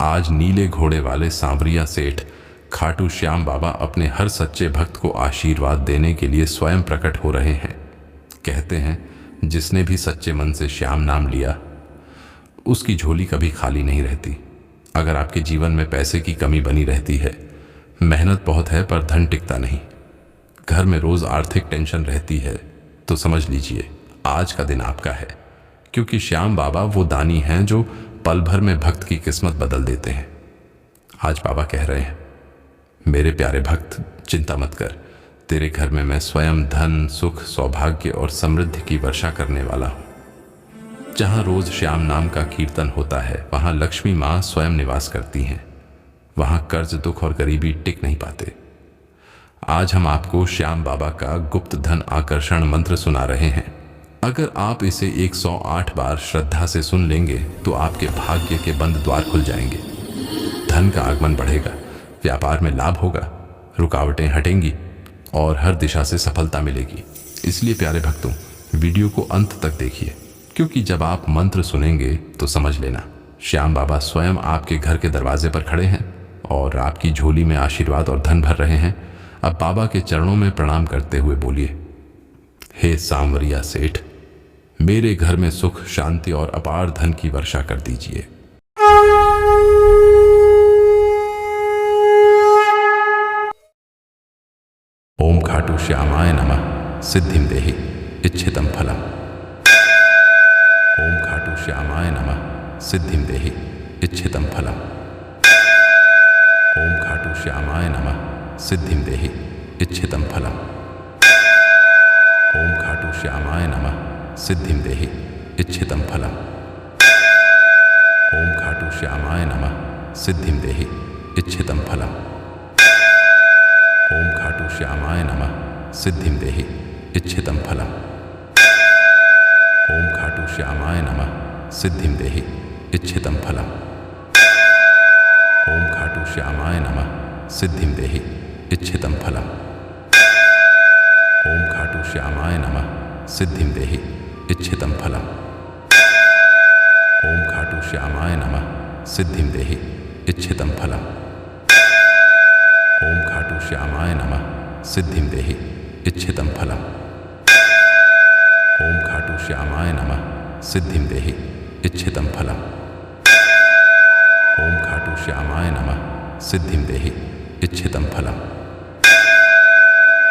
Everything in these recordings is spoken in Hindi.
आज नीले घोड़े वाले सांवरिया सेठ खाटू श्याम बाबा अपने हर सच्चे भक्त को आशीर्वाद देने के लिए स्वयं प्रकट हो रहे हैं। कहते हैं जिसने भी सच्चे मन से श्याम नाम लिया उसकी झोली कभी खाली नहीं रहती। अगर आपके जीवन में पैसे की कमी बनी रहती है, मेहनत बहुत है पर धन टिकता नहीं, घर में रोज आर्थिक टेंशन रहती है, तो समझ लीजिए आज का दिन आपका है। क्योंकि श्याम बाबा वो दानी हैं जो पल भर में भक्त की किस्मत बदल देते हैं। आज बाबा कह रहे हैं, मेरे प्यारे भक्त, चिंता मत कर, तेरे घर में मैं स्वयं धन, सुख, सौभाग्य और समृद्धि की वर्षा करने वाला हूं। जहां रोज श्याम नाम का कीर्तन होता है, वहां लक्ष्मी मां स्वयं निवास करती हैं। वहां कर्ज, दुख और गरीबी टिक नहीं पाते। आज हम आपको श्याम बाबा का गुप्त धन आकर्षण मंत्र सुना रहे हैं। अगर आप इसे 108 बार श्रद्धा से सुन लेंगे तो आपके भाग्य के बंद द्वार खुल जाएंगे, धन का आगमन बढ़ेगा, व्यापार में लाभ होगा, रुकावटें हटेंगी और हर दिशा से सफलता मिलेगी। इसलिए प्यारे भक्तों, वीडियो को अंत तक देखिए, क्योंकि जब आप मंत्र सुनेंगे तो समझ लेना श्याम बाबा स्वयं आपके घर के दरवाजे पर खड़े हैं और आपकी झोली में आशीर्वाद और धन भर रहे हैं। अब बाबा के चरणों में प्रणाम करते हुए बोलिए, हे सांवरिया सेठ, मेरे घर में सुख, शांति और अपार धन की वर्षा कर दीजिए। ओम खाटू श्यामाय नमः सिद्धिं देहि इच्छितं फलम्। ओम खाटू श्यामाय नमः सिद्धिं देहि इच्छितं फलम्। ओम खाटू श्यामाय नमः सिद्धिं देहि इच्छितं फलम्। ओम खाटू श्यामाय नमः सिद्धिं देहि इच्छितं फलम्। ओम खाटू श्यामाय नमः सिद्धिं देहि इच्छितं फलम्। ओम खाटू श्यामाय नमः सिद्धिं देहि इच्छितं फलम्। ओम खाटू श्यामाय नमः सिद्धिं देहि इच्छितं फलम्। ओम खाटू श्यामाय नमः सिद्धिं देहि इच्छितं फलम्। ओम खाटू श्यामाय नमः सिद्धिं देहि इच्छितं फलम्। ओम खाटू श्यामाय नमः सिद्धिं देहि इच्छितं फलम्। ओम खाटू श्यामाय नमः सिद्धिं देहि इच्छितं फलम्। ओम खाटू श्यामाय नमः सिद्धिं देहि इच्छितं फलम्। ओम खाटू श्यामाय नमः सिद्धिं देहि इच्छितं फलम्। ओम खाटू श्यामाय नमः सिद्धिं देहि इच्छितं फलम्।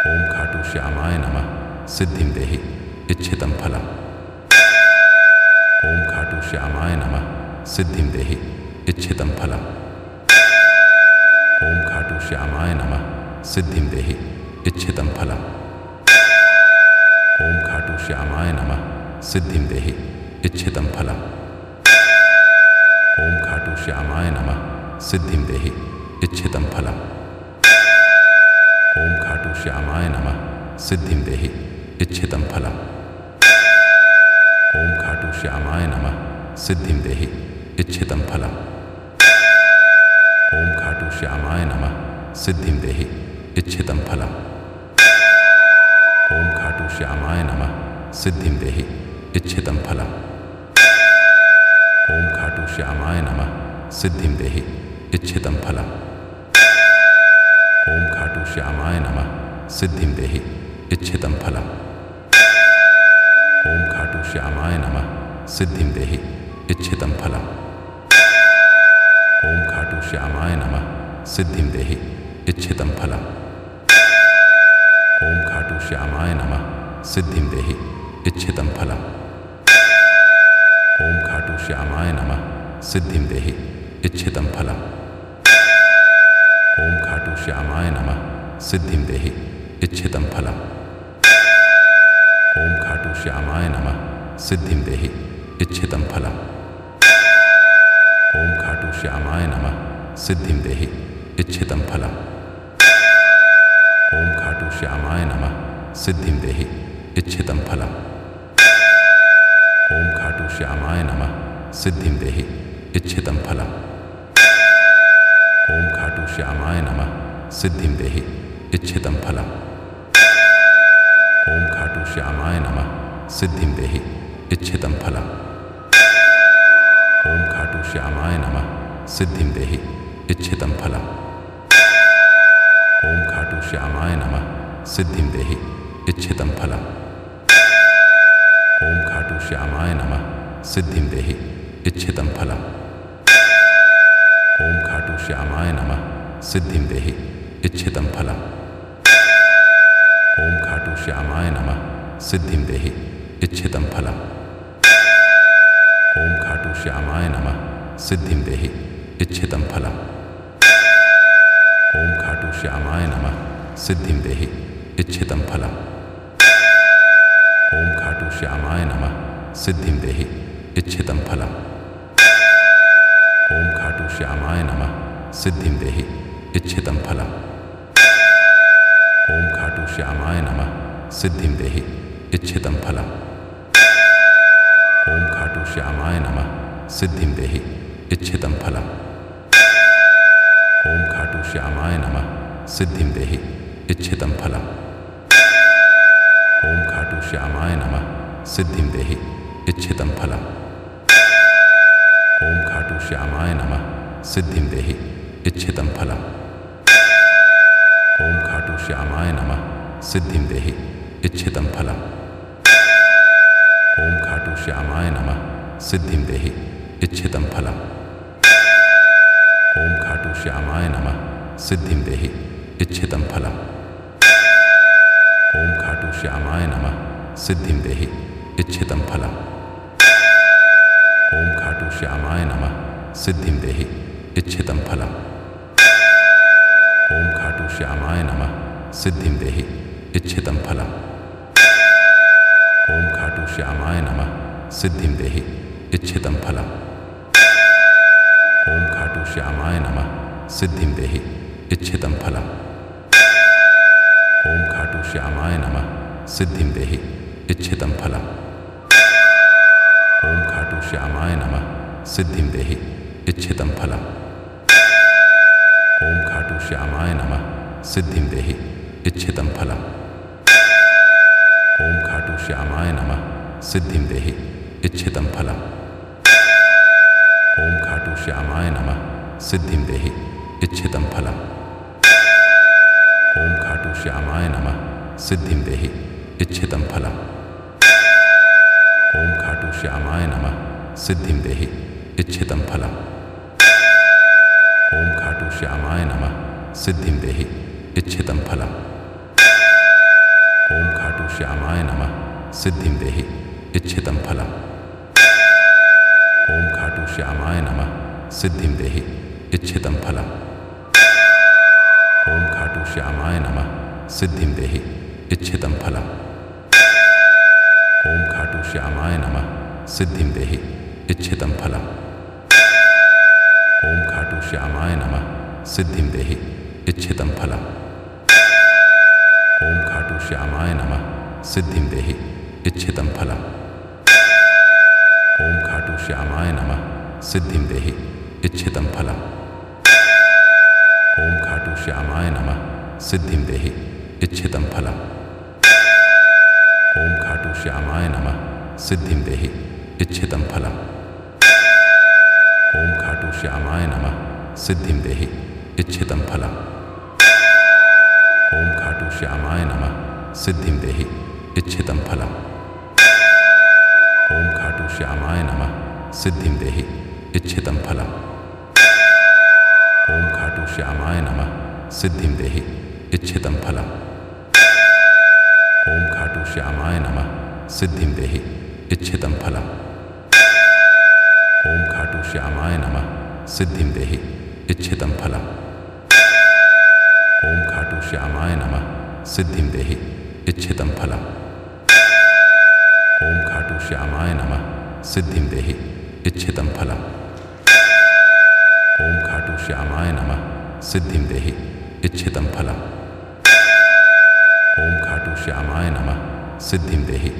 ओम खाटू श्यामाय नमः सिद्धिं देहि इच्छितं फलम्। ओम खाटू श्यामाय नमः सिद्धिं देहि इच्छितं फलम्। ओम खाटू श्यामाय नमः सिद्धिं देहि इच्छितं फलम्। ओम खाटू श्यामाय नमः सिद्धिं देहि इच्छितं फलम्। ओम खाटू श्यामाय नमः सिद्धिं देहि इच्छितं फलम्। ओम खाटू श्यामाय नमः सिद्धिं देहि इच्छितं फलम्। ओम खाटू श्यामाय नमः सिद्धिं देहि इच्छितं फलम्। ओम खाटू श्यामाय नमः सिद्धिं देहि इच्छितं फलम्। ओम खाटू श्यामाय नमः सिद्धिं देहि इच्छितं फलम्। ओम खाटू श्यामाय नमः सिद्धिं देहि इच्छितं फलम्। ओम खाटू श्यामाय नमः सिद्धिं देहि इच्छितं फलम्। ओम खाटू श्यामाय नमः सिद्धिं देहि इच्छितं फलम्। ओम खाटू श्यामाय नमः सिद्धिं देहि इच्छितं फलम्। ओम खाटू श्यामाय नमः सिद्धिं देहि इच्छितं फलम्। ओम खाटू श्यामाय नमः सिद्धिं देहि इच्छितं फलम्। ओम खाटू श्यामाय नमः सिद्धिं देहि इच्छितं फलम्। ओम खाटू श्यामाय नमः सिद्धिं देहि इच्छितं फलम्। ओम खाटू श्यामाय नमः सिद्धिं देहि इच्छितं फलम्। ओम खाटू श्यामाय नमः सिद्धिं देहि इच्छितं फलम्। ओम खाटू श्यामाय नमः सिद्धिं देहि इच्छितं फलम्। ओम खाटू श्यामाय नमः सिद्धिं देहि इच्छितं फलम्। ओम खाटू श्यामाय नमः सिद्धिं देहि इच्छितं फलम्। ओम खाटू श्यामाय नमः सिद्धिं देहि इच्छितं फलम्। ओम खाटू श्यामाय नमः सिद्धिं देहि इच्छितं फलम्। ओम खाटू श्यामाय नमः सिद्धिं देहि इच्छितं फलम्। ओम खाटू श्यामाय नमः सिद्धिं देहि इच्छितं फलम्। ओम खाटू श्यामाय नमः सिद्धिं देहि इच्छितं फलम्। ओम खाटू श्यामाय नमः सिद्धिं देहि इच्छितं फलम्। ओम खाटू श्यामाय नमः सिद्धिं देहि इच्छितं फलम्। ओम खाटू श्यामाय नमः सिद्धिं देहि इच्छितं फलम्। ओम खाटू श्यामाय नमः सिद्धिं देहि इच्छितं फलम्। ओम खाटू श्यामाय नमः सिद्धिं देहि इच्छितं फलम्। ओम खाटू श्यामाय नमः सिद्धिं देहि इच्छितं फलम्। ओम खाटू श्यामाय नमः सिद्धिं देहि इच्छितं फलम्। ओम खाटू श्यामाय नमः सिद्धिं देहि इच्छितं फलम्। ओम खाटू श्यामाय नमः सिद्धिं देहि इच्छितं फलम्। ओम खाटू श्यामाय नमः सिद्धिं देहि इच्छितं फलम्। ओम खाटू श्यामाय नमः सिद्धिं देहि इच्छितं फलम्। ओम खाटू श्यामाय नमः सिद्धिं देहि इच्छितं फलम्। ओम खाटू श्यामाय नमः सिद्धिं देहि इच्छितं फलम्। ओम खाटू श्यामाय नमः सिद्धिं देहि इच्छितं फलम्। ओम खाटू श्यामाय नमः सिद्धिं देहि इच्छितं फलम्। ओम खाटू श्यामाय नमः सिद्धिं देहि इच्छितं फलम्। ओम खाटू श्यामाय नमः सिद्धिं देहि इच्छितं फलम्। ओम खाटू श्यामाय नमः सिद्धिं देहि इच्छितं फलम्। ओम खाटू श्यामाय नमः सिद्धिं देहि इच्छितं फलम्। ओम खाटू श्यामाय नमः सिद्धिं देहि इच्छितं फलम्। ओम खाटू श्यामाय नमः सिद्धिं देहि इच्छितं फलम्। ओम खाटू श्यामाय नमः सिद्धिं देहि इच्छितं फलम्। ओम खाटू श्यामाय नमः सिद्धिं देहि इच्छितं फलम्। ओम खाटू श्यामाय नमः सिद्धिं देहि इच्छितं फलम्। ओम खाटू श्यामाय नमः सिद्धिं देहि इच्छितं फलम्। ओम खाटू श्यामाय नमः सिद्धिं देहि इच्छितं फलम्। ओम खाटू श्यामाय नमः सिद्धिं देहि इच्छितं फलम्। ओम खाटू श्यामाय नमः सिद्धिं देहि इच्छितं फलम्। ओम खाटू श्यामाय नमः सिद्धिं देहि इच्छितं फलम्। ओम खाटू श्यामाय नमः सिद्धिं देहि इच्छितं फलम्। ओम खाटू श्यामाय नमः सिद्धिं देहि इच्छितं फलम्। ओम खाटू श्यामाय नमः सिद्धिं देहि इच्छितं फलम्। ओम खाटू श्यामाय नमः सिद्धिं देहि इच्छितं फलम्। ओम खाटू श्यामाय नमः सिद्धिं देहि इच्छितं फलम्। ओम खाटू श्यामाय नमः सिद्धिं देहि इच्छितं फलम्। ओम खाटू श्यामाय नमः सिद्धिं देहि इच्छितं फलम्। ओम खाटू श्यामाय नमः सिद्धिं देहि इच्छितं फलम्। ओम खाटू श्यामाय नमः सिद्धिं देहि इच्छितं फलम्। ओम खाटू श्यामाय नमः सिद्धिं देहि इच्छितं फलम्। ओम खाटू श्यामाय नमः सिद्धिं देहि इच्छितं फलम्। ओम खाटू श्यामाय नमः सिद्धिं देहि इच्छितं फलम्। ओम खाटू श्यामाय नमः सिद्धिं देहि इच्छितं फलम्। ओम खाटू श्यामाय नमः सिद्धिं देहि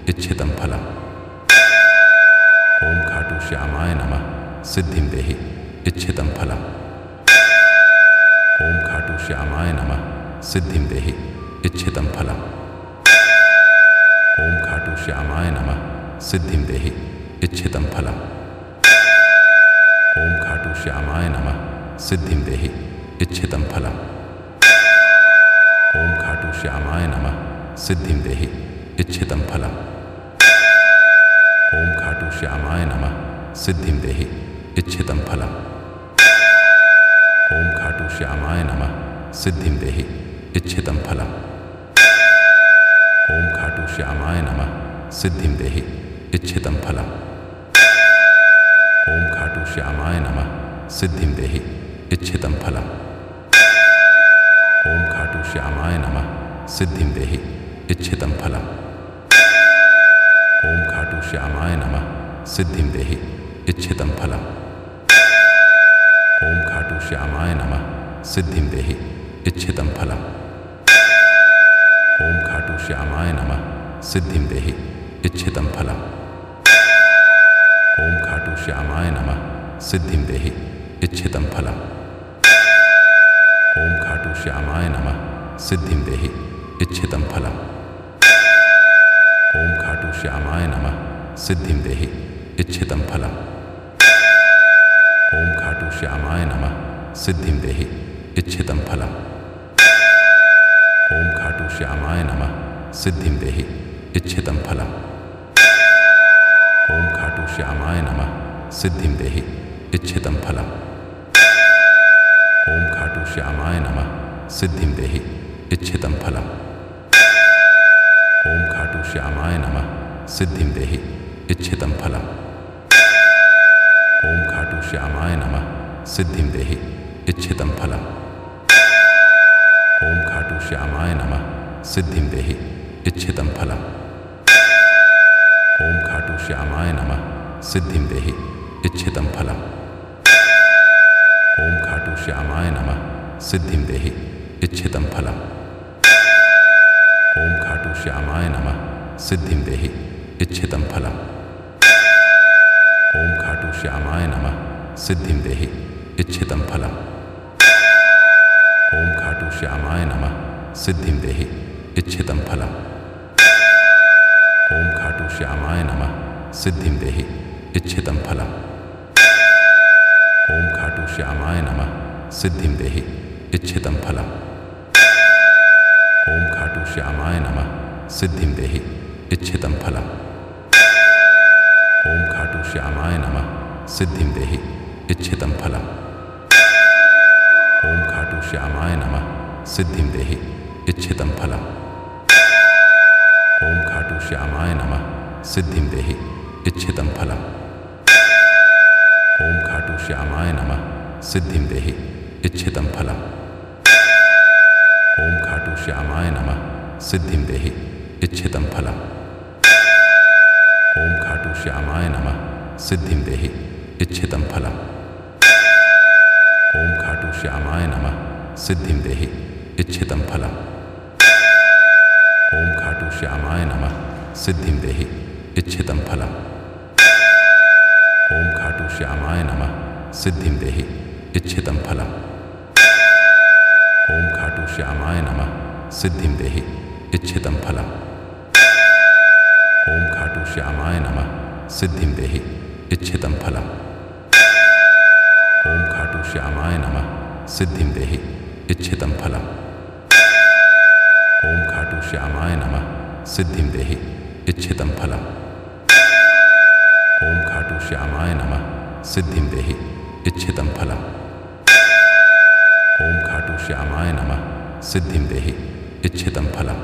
इच्छितं फलम्। ओम खाटू श्यामाय नमः सिद्धिं देहि इच्छितं फलम्। ओम खाटू श्यामाय नमः सिद्धिं देहि इच्छितं फलम्। ओम खाटू श्यामाय नमः सिद्धिं देहि इच्छितं फलम्। ओम खाटू खाटू श्यामाय नमः सिद्धिं देहि इच्छितं फलम्। ओम खाटू श्यामाय नमः सिद्धिं देहि इच्छितं फलम्। ओम खाटू श्यामाय नमः सिद्धिं देहि इच्छितं फलम्। ओम खाटू श्यामाय नमः सिद्धिं देहि इच्छितं फलम्। ओम खाटू श्यामाय नमः सिद्धिं देहि इच्छितं फलम्। ओम खाटू श्यामाय नमः सिद्धिं देहि इच्छितं फलम्। ओम खाटू श्यामाय नमः सिद्धिं देहि इच्छितं फलम्। ओम खाटू श्यामाय नमः सिद्धिं देहि इच्छितं फलम्। ओम खाटू श्यामाय नमः सिद्धिं देहि इच्छितं फलम्। ओम खाटू श्यामाय नमः सिद्धिं देहि इच्छितं फलम्। ओम खाटू श्यामाय नमः सिद्धिं देहि इच्छितं फलम्। ओम खाटू श्यामाय नमः सिद्धिं देहि इच्छितं फलम्। ओम खाटू श्यामाय नमः सिद्धिं देहि इच्छितं फलम्। ओम खाटू श्यामाय नमः सिद्धिं देहि इच्छितं फलम्। ओम खाटू श्यामाय नमः सिद्धिं देहि इच्छितं फलम्। ओम खाटू श्यामाय नमः सिद्धिं देहि इच्छितं फलम्। ओम खाटू श्यामाय नमः सिद्धिं देहि इच्छितं फलम्। ओम खाटू श्यामाय नमः सिद्धिं देहि इच्छितं फलम्। ओम खाटू श्यामाय नमः सिद्धिं देहि इच्छितं फलम्। ओम खाटू श्यामाय नमः सिद्धिं देहि इच्छितं फलम्। ओम खाटू श्यामाय नमः सिद्धिं देहि इच्छितं फलम्। ओम खाटू श्यामाय नमः सिद्धिं देहि इच्छितं फलम्। ओम खाटू श्यामाय नमः सिद्धिं देहि इच्छितं फलम्। ओम खाटू श्यामाय नमः सिद्धिं देहि इच्छितं फलम्। ओम खाटू श्यामाय नमः सिद्धिं देहि इच्छितं फलम्। ओम खाटू श्यामाय नमः सिद्धिं देहि इच्छितं फलम्। ओम खाटू श्यामाय नमः सिद्धिं देहि इच्छितं फलम्। ओम खाटू श्यामाय नमः सिद्धिं देहि इच्छितं फलम्। ओम खाटू श्यामाय नमः सिद्धिं देहि इच्छितं फलम्। ओम खाटू श्यामाय नमः सिद्धिं देहि इच्छितं फलम्। ओम खाटू श्यामाय नमः सिद्धिं देहि इच्छितं फलम्। ओम खाटू श्यामाय नमः सिद्धिं देहि इच्छितं फलम्। ओम खाटू श्यामाय नमः सिद्धिं देहि इच्छितं फलम्। ओम खाटू श्यामाय नमः सिद्धिं देहि इच्छितं फलम्। ओम खाटू श्यामाय नमः सिद्धिं देहि इच्छितं फलम्। ओम खाटू श्यामाय नमः सिद्धिं देहि इच्छितं फलम्। ओम खाटू श्यामाय नमः सिद्धिं देहि इच्छितं फलम्। ओम खाटू श्यामाय नमः सिद्धिं देहि इच्छितं फलम्। ओम खाटू श्यामाय नमः सिद्धिं देहि इच्छितं फलम्। ओम खाटू श्यामाय नमः सिद्धिं देहि इच्छितं फलम्। ओम खाटू श्यामाय नमः सिद्धिं देहि इच्छितं फलम्। ओम खाटू श्यामाय नमः सिद्धिं देहि इच्छितं फलम्। ओम खाटू श्यामाय नमः सिद्धिं देहि इच्छितं फलम्।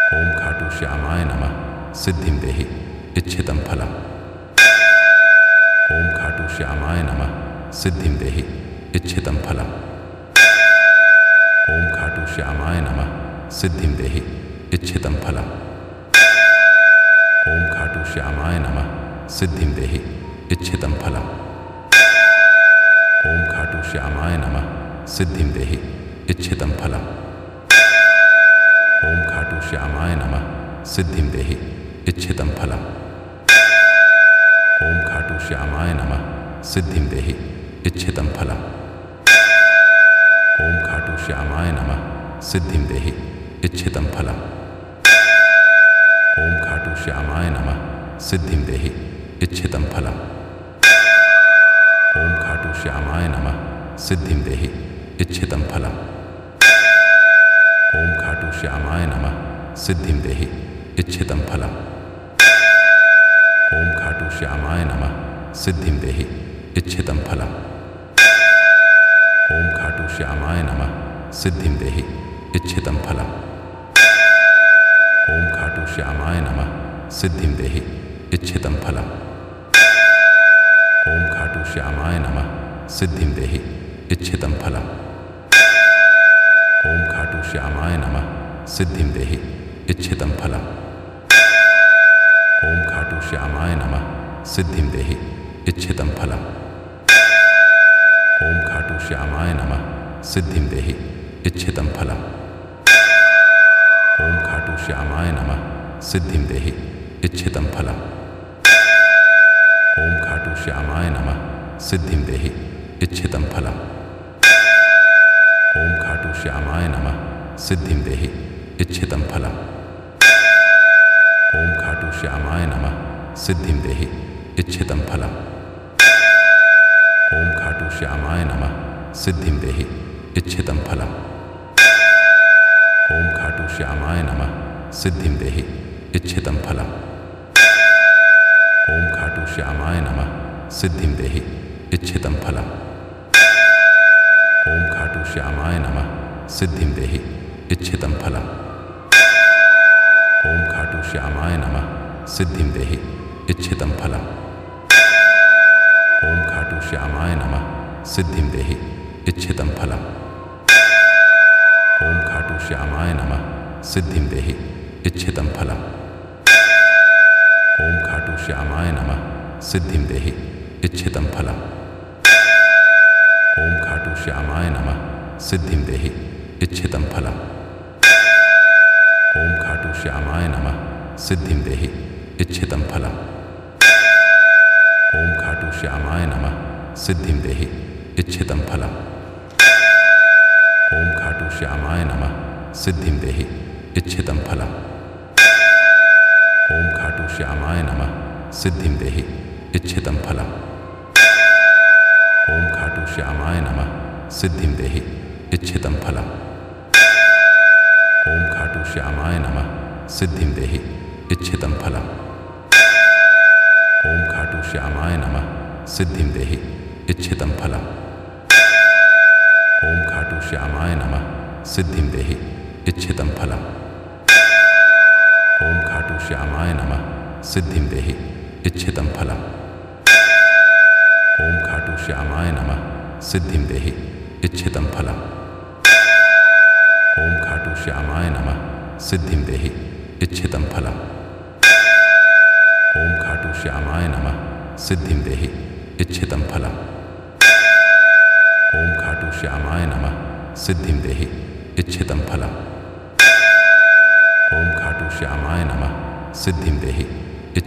ओम खाटू श्यामाय नमः सिद्धिं देहि इच्छितं फलम्। ओम खाटू श्यामाय नमः सिद्धिं देहि इच्छितं फलम्। ओम खाटू श्यामाय नमः सिद्धिं देहि इच्छितं फलम्। ओम खाटू श्यामाय नमः सिद्धिं देहि इच्छितं फलम्। ओम खाटू श्यामाय नमः सिद्धिं देहि इच्छितं फलम्। ओम खाटू श्यामाय नमः सिद्धिं देहि इच्छितं फलम्। ओम खाटू श्यामाय नमः सिद्धिं देहि इच्छितं फलम्। ओम खाटू श्यामाय नमः सिद्धिं देहि इच्छितं फलम्। ओम खाटू श्यामाय नमः सिद्धिं देहि इच्छितं फलम्। श्यामाय नमः सिद्धिं देहि इच्छितं फलम्। ओम खाटू श्यामाय नमः सिद्धिं देहि इच्छितं फलम्। ओम खाटू श्यामाय नमः सिद्धिं देहि इच्छितं फलम्। ओम खाटू श्यामाय नमः सिद्धिं देहि इच्छितं फलम्। ओम खाटू श्यामाय नमः सिद्धिं देहि इच्छितं फलम्। ओम खाटू श्यामाय नमः सिद्धिं देहि इच्छितं फलम्। ओम खाटू श्यामाय नमः सिद्धिं देहि इच्छितं फलम्। ओम खाटू श्यामाय नमः सिद्धिं देहि इच्छितं फलम्। ओम खाटू श्यामाय नमः सिद्धिं देहि इच्छितं फलम्। ओम खाटू श्यामाय नमः सिद्धिं देहि इच्छितं फलम्। ओम खाटू श्यामाय नमः सिद्धिं देहि इच्छितं फलम्। ओम खाटू श्यामाय नमः सिद्धिं देहि इच्छितं फलम्। ओम खाटू श्यामाय नमः सिद्धिं देहि इच्छितं फलम्। ओम खाटू श्यामाय नमः सिद्धिं देहि इच्छितं फलम्। ओम खाटू श्यामाय नमः सिद्धिं देहि इच्छितं फलम्। ओम खाटू श्यामाय नमः सिद्धिं देहि इच्छितं फलम्। ओम खाटू श्यामाय नमः सिद्धिं देहि इच्छितं फलम्। ओम खाटू श्यामाय नमः सिद्धिं देहि इच्छितं फलम्। ओम खाटू श्यामाय नमः सिद्धिं देहि इच्छितं फलम्। ओम खाटू श्यामाय नमः सिद्धिं देहि इच्छितं फलम्। ओम खाटू श्यामाय नमः सिद्धिं देहि इच्छितं फलम्। ओम खाटू श्यामाय नमः सिद्धिं देहि इच्छितं फलम्। ओम खाटू श्यामाय नमः सिद्धिं देहि इच्छितं फलम्। ओम खाटू श्यामाय नमः सिद्धिं देहि इच्छितं फलम्। ओम खाटू श्यामाय नमः सिद्धिं देहि इच्छितं फलम्। ओम खाटू श्यामाय नमः सिद्धिं देहि इच्छितं फलम्। ओम खाटू श्यामाय नमः सिद्धिं देहि इच्छितं फलम्। ओम खाटू श्यामाय नमः सिद्धिं देहि इच्छितं फलम्। ओम खाटू श्यामाय नमः सिद्धिं देहि इच्छितं फलम्। ओम खाटू श्यामाय नमः सिद्धिं देहि इच्छितं फलम्। ओम खाटू श्यामाय नमः सिद्धिं देहि इच्छितं फलम्। ओम खाटू श्यामाय नमः सिद्धिं देहि इच्छितं फलम्। ओम खाटू श्यामाय नमः सिद्धिं देहि इच्छितं फलम्। ओम खाटू श्यामाय नमः सिद्धिं देहि इच्छितं फलम्। ओम खाटू श्यामाय नमः सिद्धिं देहि इच्छितं फलम्। ओम खाटू श्यामाय नमः सिद्धिं देहि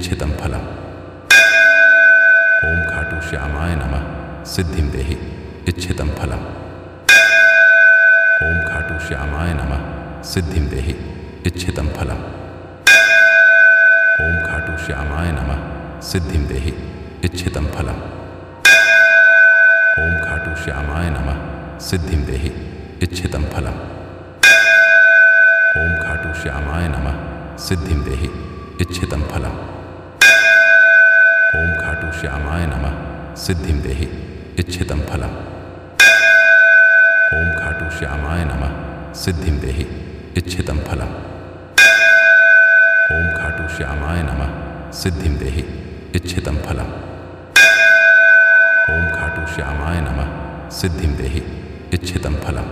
इच्छितं फलम्। ओम खाटू श्यामाय नमः सिद्धिं देहि इच्छितं फलम्। ओम खाटू श्यामाय नमः सिद्धिं देहि इच्छितं फलम्। ओम खाटू श्यामाय नमः सिद्धिं देहि इच्छितं फलम्। ओम खाटू श्यामाय नमः सिद्धिं देहि इच्छितं फलम्। ओम खाटू श्यामाय नमः सिद्धिं देहि इच्छितं फलम्। ओम खाटू श्यामाय नमः सिद्धिं देहि इच्छितं फलम्। ओम खाटू श्यामाय नमः सिद्धिं देहि इच्छितं फलम्। ओम खाटू श्यामाय नमः सिद्धिं देहि इच्छितं फलम्। ओम खाटू श्यामाय नमः सिद्धिं देहि इच्छितं फलम्।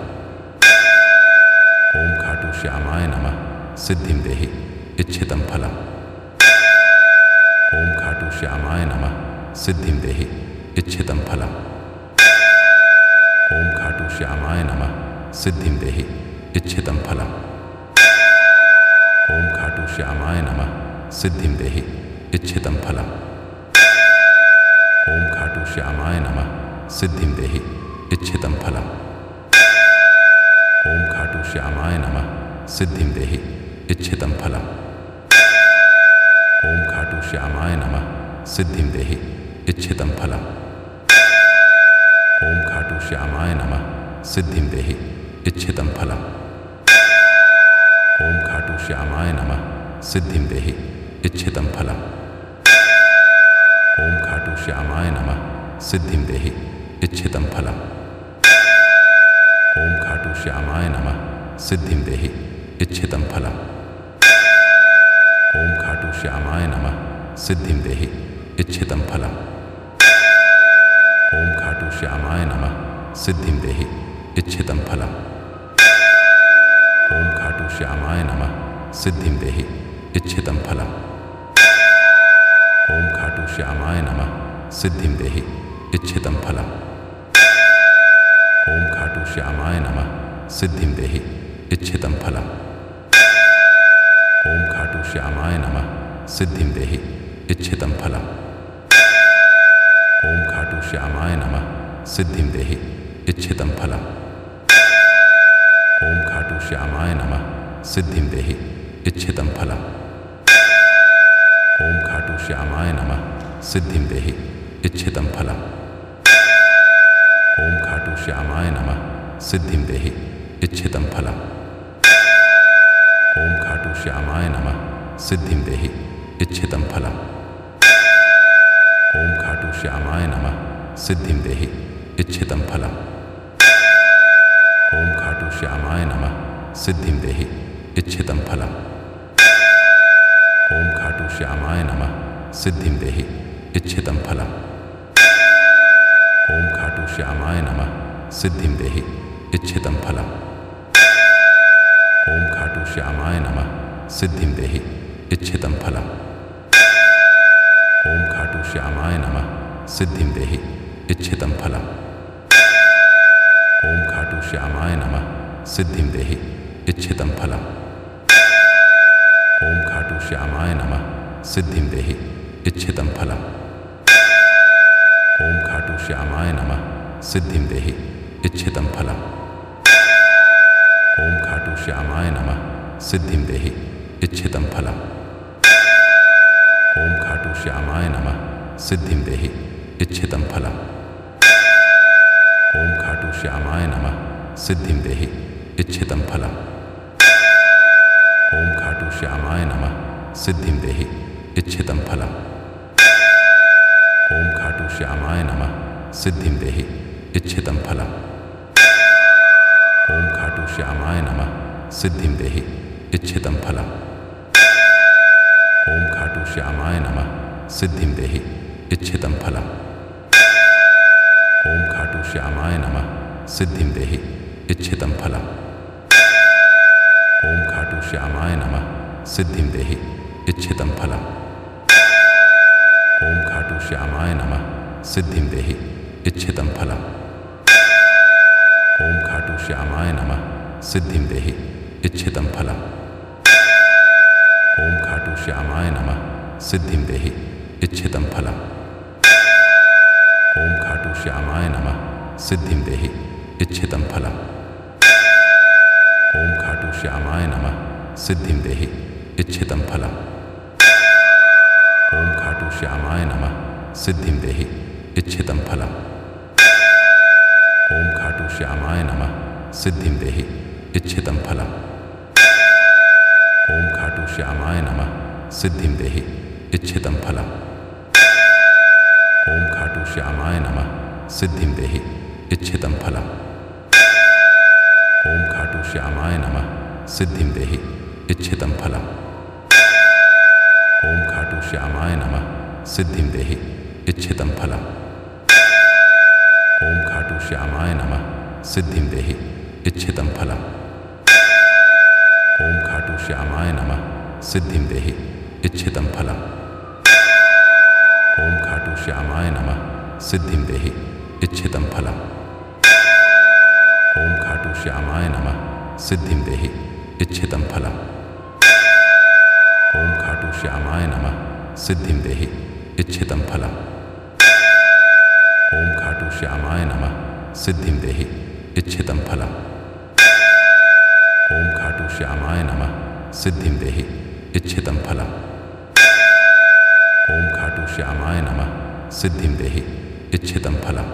ओम खाटू श्यामाय नमः सिद्धिं देहि इच्छितं फलम्। ओम खाटू श्यामाय नमः सिद्धिं देहि इच्छितं फलम्। ओम खाटू श्यामाय नमः सिद्धिं देहि इच्छितं फलम्। ओम खाटू श्यामाय नमः सिद्धिं देहि इच्छितं फलम्। ओम खाटू श्यामाय नमः सिद्धिं देहि इच्छितं फलम्। ओम खाटू श्यामाय नमः सिद्धिं देहि इच्छितं फलम्। ओम खाटू श्यामाय नमः सिद्धिं देहि इच्छितं फलम्। श्यामाय नमः सिद्धिं देहि इच्छितं फलम्। ओम खाटू श्यामाय नमः सिद्धिं देहि इच्छितं फलम्। ओम खाटू श्यामाय नमः सिद्धिं देहि इच्छितं फलम्। ओम खाटू श्यामाय नमः सिद्धिं देहि इच्छितं फलम्। ओम खाटू श्यामाय नमः सिद्धिं देहि इच्छितं फलम्। ओम खाटू श्यामाय नमः सिद्धिं देहि इच्छितं फलम्। ओम खाटू श्यामाय नमः सिद्धिं देहि इच्छितं फलम्। ओम खाटू श्यामाय नमः सिद्धिं देहि इच्छितं फलम्। ओम खाटू श्यामाय नमः सिद्धिं देहि इच्छितं फलम्। ओम खाटू श्यामाय नमः सिद्धिं देहि इच्छितं फलम्। ओम खाटू श्यामाय नमः सिद्धिं देहि इच्छितं फलम्। ओम खाटू श्यामाय नमः सिद्धिं देहि इच्छितं फलम्। ओम खाटू श्यामाय नमः सिद्धिं देहि इच्छितं फलम्। ओम खाटू श्यामाय नमः सिद्धिं देहि इच्छितं फलम्। ओम खाटू श्यामाय नमः सिद्धिं देहि इच्छितं फलम्। ओम खाटू श्यामाय नमः सिद्धिं देहि इच्छितं फलम्। ओम खाटू श्यामाय नमः सिद्धिं देहि इच्छितं फलम्। ओम खाटू श्यामाय नमः सिद्धिं देहि इच्छितं फलम्। ओम खाटू श्यामाय नमः सिद्धिं देहि इच्छितं फलम्। ओम खाटू श्यामाय नमः सिद्धिं देहि इच्छितं फलम्। ओम खाटू श्यामाय नमः सिद्धिं देहि इच्छितं फलम्। ओम खाटू श्यामाय नमः सिद्धिं देहि इच्छितं फलम्। ओम खाटू श्यामाय नमः सिद्धिं देहि इच्छितं फलम्। ओम खाटू श्यामाय नमः सिद्धिं देहि इच्छितं फलम्। ओम खाटू श्यामाय नमः सिद्धिं देहि इच्छितं फलम्। ओम खाटू श्यामाय नमः सिद्धिं देहि इच्छितं फलम्। ओम खाटू श्यामाय नमः सिद्धिं देहि इच्छितं फलम्। ओम खाटू श्यामाय नमः सिद्धिं देहि इच्छितं फलम्। ओम खाटू श्यामाय नमः सिद्धिं देहि इच्छितं फलम्। ओम खाटू श्यामाय नमः सिद्धिं देहि इच्छितं फलम्। ओम खाटू श्यामाय नमः सिद्धिं देहि इच्छितं फलम्। ओम खाटू श्यामाय नमः सिद्धिं देहि इच्छितं फलम्। ओम खाटू श्यामाय नमः सिद्धिं देहि इच्छितं फलम्। ओम खाटू श्यामाय नमः सिद्धिं देहि इच्छितं फलम्। ओम खाटू श्यामाय नमः सिद्धिं देहि इच्छितं फलम्। ओम खाटू श्यामाय नमः सिद्धिं देहि इच्छितं फलम्। ओम खाटू श्यामाय नमः सिद्धिं देहि इच्छितं फलम्। ओम खाटू श्यामाय नमः सिद्धिं देहि इच्छितं फलम्। ओम खाटू श्यामाय नमः सिद्धिं देहि इच्छितं फलम्। ओम खाटू श्यामाय नमः सिद्धिं देहि इच्छितं फलम्। ओम खाटू श्यामाय नमः सिद्धिं देहि इच्छितं फलम्। ओम खाटू श्यामाय नमः सिद्धिं देहि इच्छितं फलम्। ओम खाटू श्यामाय नमः सिद्धिं देहि इच्छितं फलम्। ओम खाटू श्यामाय नमः सिद्धिं देहि इच्छितं फलम्। ओम खाटू श्यामाय नमः सिद्धिं देहि इच्छितं फलम्। ओम खाटू श्यामाय नमः सिद्धिं देहि इच्छितं फलम्। ओम खाटू श्यामाय नमः सिद्धिं देहि इच्छितं फलम्। ओम खाटू श्यामाय नमः सिद्धिं देहि इच्छितं फलम्। ओम खाटू श्यामाय नमः सिद्धिं देहि इच्छितं फलम्। ओम खाटू श्यामाय नमः सिद्धिं देहि इच्छितं फलम्। ओम खाटू श्यामाय नमः सिद्धिं देहि इच्छितं फलम्। ओम खाटू श्यामाय नमः सिद्धिं देहि इच्छितं फलम्।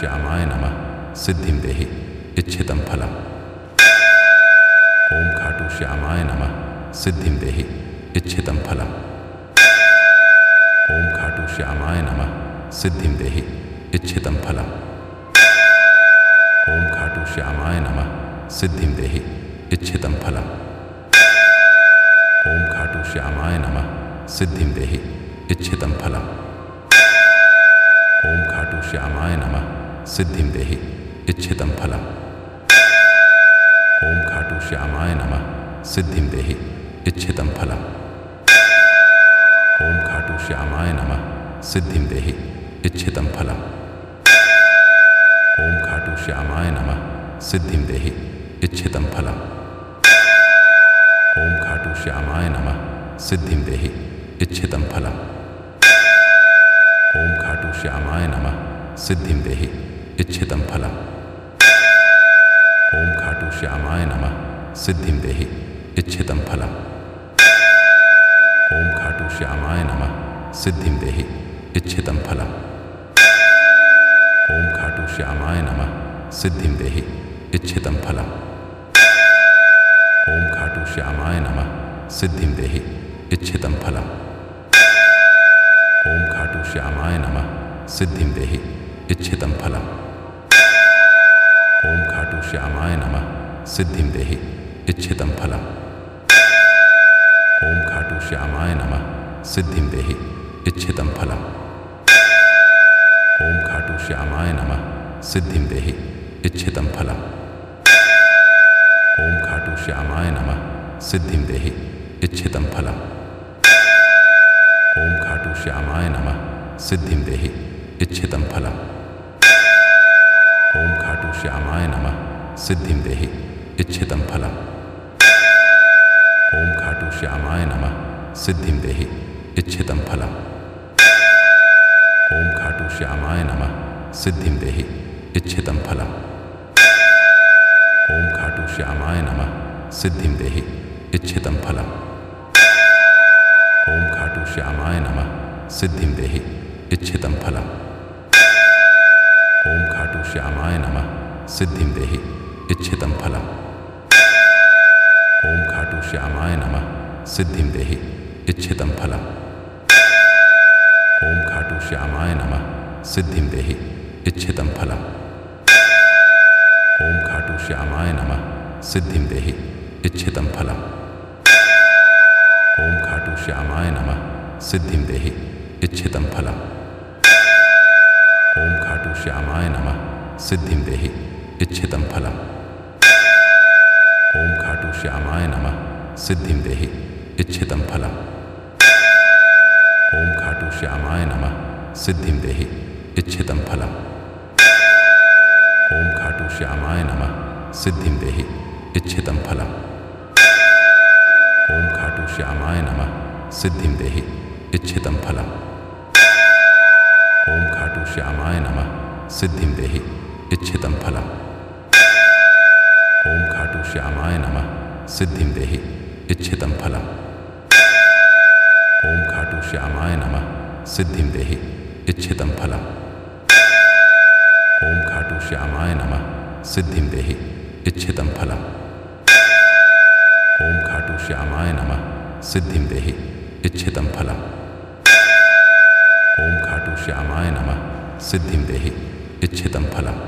श्यामाय नमः सिद्धिं देहि इच्छितं फलम्। ओम खाटू श्यामाय नमः सिद्धिं देहि इच्छितं फलम्। ओम खाटू श्यामाय नमः सिद्धिं देहि इच्छितं फलम्। ओम खाटू श्यामाय नमः सिद्धिं देहि इच्छितं फलम्। ओम खाटू श्यामाय नमः सिद्धिं देहि इच्छितं फलम्। ओम खाटू श्यामाय नमः सिद्धिं देहि इच्छितं फलम्। ओम खाटू श्यामाय नमः सिद्धिं देहि इच्छितं फलम्। ओम खाटू श्यामाय नमः सिद्धिं देहि इच्छितं फलम्। ओम खाटू श्यामाय नमः सिद्धिं देहि इच्छितं फलम्। ओम खाटू श्यामाय नमः सिद्धिं देहि इच्छितं फलम्। ओम खाटू श्यामाय नमः सिद्धिं देहि इच्छितं फलम्। ओम खाटू श्यामाय नमः सिद्धिं देहि इच्छितं फलम्। ओम खाटू श्यामाय नमः सिद्धिं देहि इच्छितं फलम्। ओम खाटू श्यामाय नमः सिद्धिं देहि इच्छितं फलम्। ओम खाटू श्यामाय नमः सिद्धिं देहि इच्छितं फलम्। ओम खाटू श्यामाय नमः सिद्धिं देहि इच्छितं फलम्। ओम खाटू श्यामाय नमः सिद्धिं देहि इच्छितं फलम्। ओम खाटू श्यामाय नमः सिद्धिं देहि इच्छितं फलम्। ओम खाटू श्यामाय नमः सिद्धिं देहि इच्छितं फलम्। ओम खाटू श्यामाय नमः सिद्धिं देहि इच्छितं फलम्। ओम खाटू श्यामाय नमः सिद्धिं देहि इच्छितं फलम्। ओम खाटू श्यामाय नमः सिद्धिं देहि इच्छितं फलम्। ओम खाटू श्यामाय नमः सिद्धिं देहि इच्छितं फलम्। ओम खाटू श्यामाय नमः सिद्धिं देहि इच्छितं फलम्। ओम खाटू श्यामाय नमः सिद्धिं देहि इच्छितं फलम्। ओम खाटू श्यामाय नमः सिद्धिं देहि इच्छितं फलम्। ओम खाटू श्यामाय नमः सिद्धिं देहि इच्छितं फलम्। ओम खाटू श्यामाय नमः सिद्धिं देहि इच्छितं फलम्। ओम खाटू श्यामाय नमः सिद्धिं देहि इच्छितं फलम्। ओम खाटू श्यामाय नमः सिद्धिं देहि इच्छितं फलम्। ओम खाटू श्यामाय नमः सिद्धिं देहि इच्छितं फलम्। ओम खाटू श्यामाय नमः सिद्धिं देहि इच्छितं फलम्। ओम खाटू श्यामाय नमः सिद्धिं देहि इच्छितं फलम्। ओम खाटू श्यामाय नमः सिद्धिं देहि इच्छितं फलम्। ओम खाटू श्यामाय नमः सिद्धिं देहि इच्छितं फलम्। ओम खाटू श्यामाय नमः सिद्धिं देहि इच्छितं फलम्। ओम खाटू श्यामाय नमः सिद्धिं देहि इच्छितं फलम्। ओम खाटू श्यामाय नमः सिद्धिं देहि इच्छितं फलम्। ओम खाटू श्यामाय नमः सिद्धिं देहि इच्छितं फलम्। ओम खाटू श्यामाय नमः सिद्धिं देहि इच्छितं फलम्। ओम खाटू श्यामाय नमः सिद्धिं देहि इच्छितं फलम्। ओम खाटू श्यामाय नमः सिद्धिं देहि इच्छितं फलम्।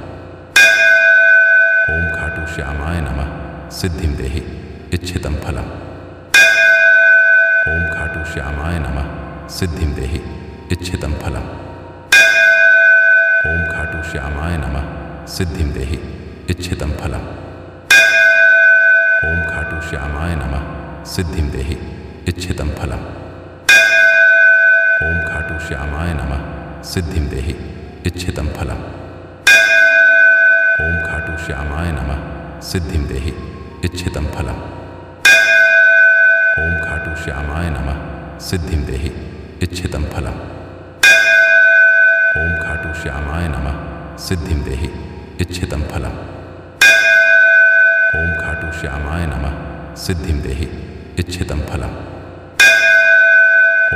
ओम खाटू श्यामाय नमः सिद्धिं देहि इच्छितं फलम्। ओम खाटू श्यामाय नमः सिद्धिं देहि इच्छितं फलम्। ओम खाटू श्यामाय नमः सिद्धिं देहि इच्छितं फलम्। ओम खाटू श्यामाय नमः सिद्धिं देहि इच्छितं फलम्। ओम खाटू श्यामाय नमः सिद्धिं देहि इच्छितं फलम्। ओम खाटू श्यामाय नमः सिद्धिं देहि इच्छितं फलम्। ओम खाटू श्यामाय नमः सिद्धिं देहि इच्छितं फलम्। ओम खाटू श्यामाय नमः सिद्धिं देहि इच्छितं फलम्। ओम खाटू श्यामाय नमः सिद्धिं देहि इच्छितं फलम्।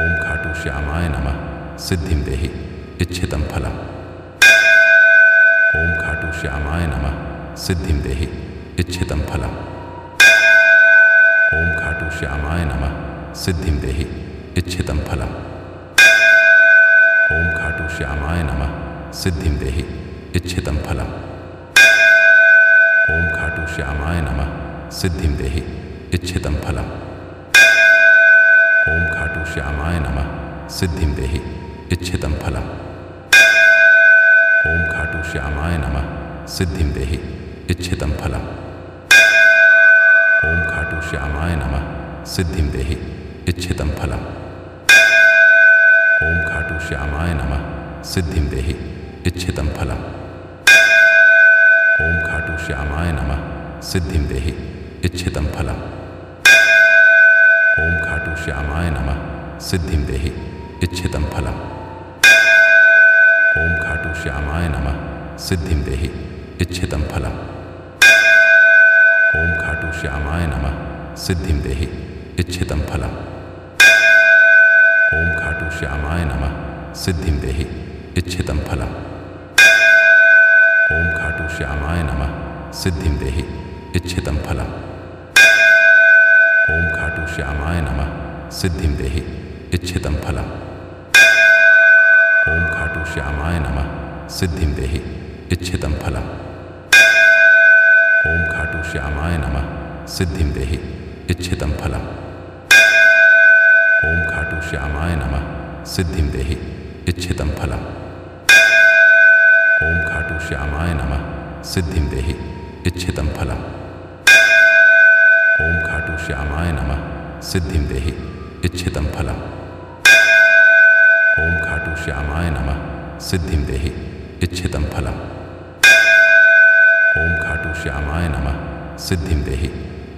ओम खाटू श्यामाय नमः सिद्धिं देहि इच्छितं फलम्। श्यामाय नमः सिद्धिं देहि इच्छितं फलम्। ओम खाटू श्यामाय नमः सिद्धिं देहि इच्छितं फलम्। ओम खाटू श्यामाय नमः सिद्धिं देहि इच्छितं फलम्। ओम खाटू श्यामाय नमः सिद्धिं देहि इच्छितं फलम्। ओम खाटू श्यामाय नमः सिद्धिं देहि इच्छितं फलम्। ओम खाटू श्यामाय नमः सिद्धिं देहि इच्छितं फलम्। ओम खाटू श्यामाय नमः सिद्धिं देहि इच्छितं फलम्। ओम खाटू श्यामाय नमः सिद्धिं देहि इच्छितं फलम्। ओम खाटू श्यामाय नमः सिद्धिं देहि इच्छितं फलम्। ओम खाटू श्यामाय नमः सिद्धिं देहि इच्छितं फलम्। ओम खाटू श्यामाय नमः सिद्धिं देहि इच्छितं फलम्। ओम खाटू श्यामाय नमः सिद्धिं देहि इच्छितं फलम्। ओम खाटू श्यामाय नमः सिद्धिं देहि इच्छितं फलम्। ओम खाटू श्यामाय नमः सिद्धिं देहि इच्छितं फलम्। ओम खाटू श्यामाय नमः सिद्धिं देहि इच्छितं फलम्। ओम खाटू श्यामाय नमः सिद्धिं देहि इच्छितं फलम्। ओम खाटू श्यामाय नमः सिद्धिं देहि इच्छितं फलम्। ओम खाटू श्यामाय नमः सिद्धिं देहि इच्छितं फलम्। ओम खाटू श्यामाय नमः सिद्धिं देहि इच्छितं फलम्। ओम खाटू श्यामाय नमः सिद्धिं देहि इच्छितं फलम्। ओम खाटू श्यामाय नमः सिद्धिं देहि इच्छितं फलम्। ओम खाटू श्यामाय नमः सिद्धिं देहि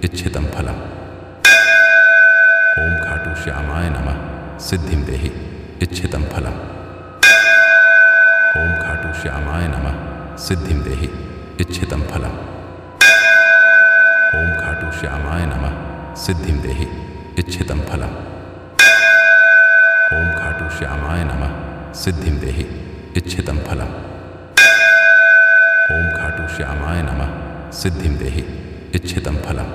इच्छितं फलम्। ओम खाटू श्यामाय नमः सिद्धिं देहि इच्छितं फलम्। ओम खाटू श्यामाय नमः सिद्धिं देहि इच्छितं फलम्। ओम खाटू श्यामाय नमः सिद्धिं देहि इच्छितं फलम्। ओम खाटू श्यामाय नमः सिद्धिं देहि इच्छितं फलम्। ओम खाटू श्यामाय नमः सिद्धिं देहि इच्छितं फलम्।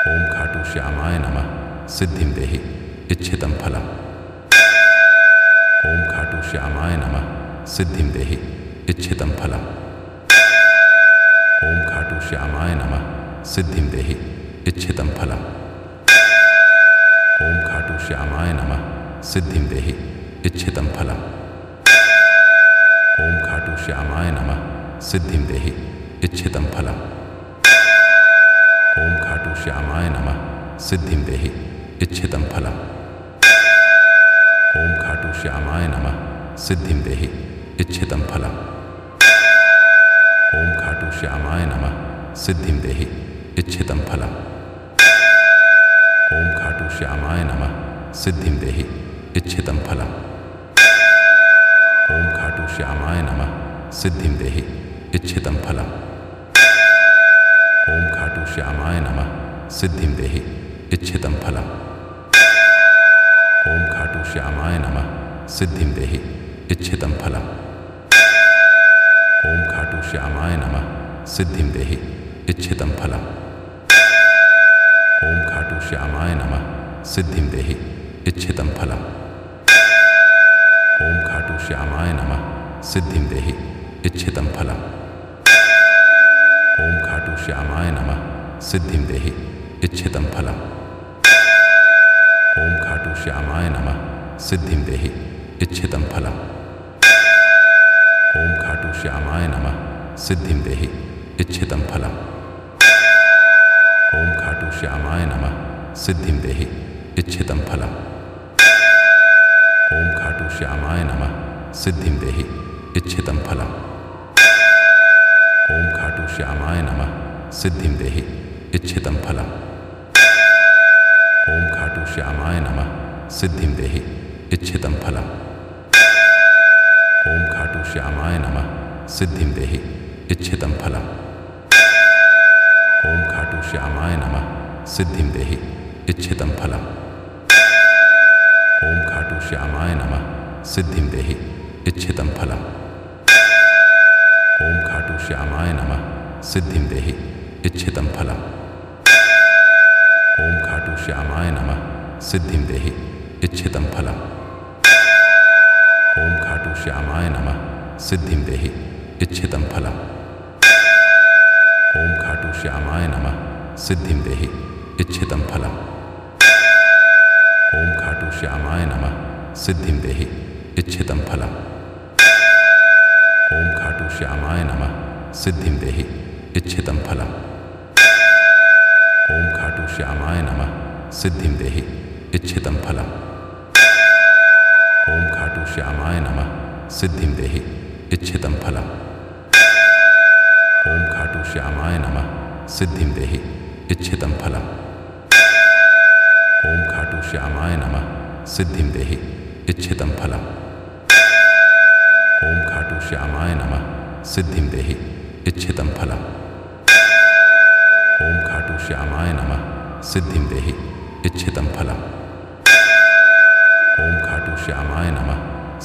ओम खाटू श्यामाय नमः सिद्धिं देहि इच्छितं फलम्। ओम खाटू श्यामाय नमः सिद्धिं देहि इच्छितं फलम्। ओम खाटू श्यामाय नमः सिद्धिं देहि इच्छितं फलम्। ओम खाटू श्यामाय नमः सिद्धिं देहि इच्छितं फलम्। ओम खाटू श्यामाय नमः सिद्धिं देहि इच्छितं फलम्। ओम खाटू श्यामाय नमः सिद्धिं देहि इच्छितं फलम्। ओम खाटू श्यामाय नमः सिद्धिं देहि इच्छितं फलम्। ओम खाटू श्यामाय नमः सिद्धिं देहि इच्छितं फलम्। ओम खाटू श्यामाय नमः सिद्धिं देहि इच्छितं फलम्। ओम खाटू श्यामाय नमः सिद्धिं देहि इच्छितं फलम्। ओम खाटू श्यामाय नमः सिद्धिं देहि इच्छितं फलम्। ओम खाटू श्यामाय नमः सिद्धिं देहि इच्छितं फलम्। ओम खाटू श्यामाय नमः सिद्धिं देहि इच्छितं फलम्। ओम खाटू श्यामाय नमः सिद्धिं देहि इच्छितं फलम्। ओम खाटू श्यामाय नमः सिद्धिं देहि इच्छितं फलम्। ओम खाटू श्यामाय नमः सिद्धिं देहि इच्छितं फलम्। ओम खाटू श्यामाय नमः सिद्धिं देहि इच्छितं फलम्। ओम खाटू श्यामाय नमः सिद्धिं देहि इच्छितं फलम्। ओम खाटू श्यामाय नमः सिद्धिं देहि इच्छितं फलम्। ओम खाटू श्यामाय नमः सिद्धिं देहि इच्छितं फलम्। ओम खाटू श्यामाय नमः सिद्धिं देहि इच्छितं फलम्। ओम खाटू श्यामाय नमः सिद्धिं देहि इच्छितं फलम्। ओम खाटू श्यामाय नमः सिद्धिं देहि इच्छितं फलम्। ओम खाटू श्यामाय नमः सिद्धिं देहि इच्छितं फलम्। ओम खाटू श्यामाय नमः सिद्धिं देहि इच्छितं फलम्। श्यामाय नमः सिद्धिं देहि इच्छितं फलम्। ओम खाटू श्यामाय नमः सिद्धिं देहि इच्छितं फलम्। ओम खाटू श्यामाय नमः सिद्धिं देहि इच्छितं फलम्। ओम खाटू श्यामाय नमः सिद्धिं देहि इच्छितं फलम्। ओम खाटू श्यामाय नमः सिद्धिं देहि इच्छितं फलम्। ओम खाटू श्यामाय नमः सिद्धिं देहि इच्छितं फलम्। ओम खाटू श्यामाय नमः सिद्धिं देहि इच्छितं फलम्। ओम खाटू श्यामाय नमः सिद्धिं देहि इच्छितं फलम्। ओम खाटू श्यामाय नमः सिद्धिं देहि इच्छितं फलम्। ओम खाटू श्यामाय नमः सिद्धिं देहि इच्छितं फलम्। ओम खाटू श्यामाय नमः सिद्धिं देहि इच्छितं फलम्। ओम खाटू श्यामाय नमः सिद्धिं देहि इच्छितं फलम्। ओम खाटू श्यामाय नमः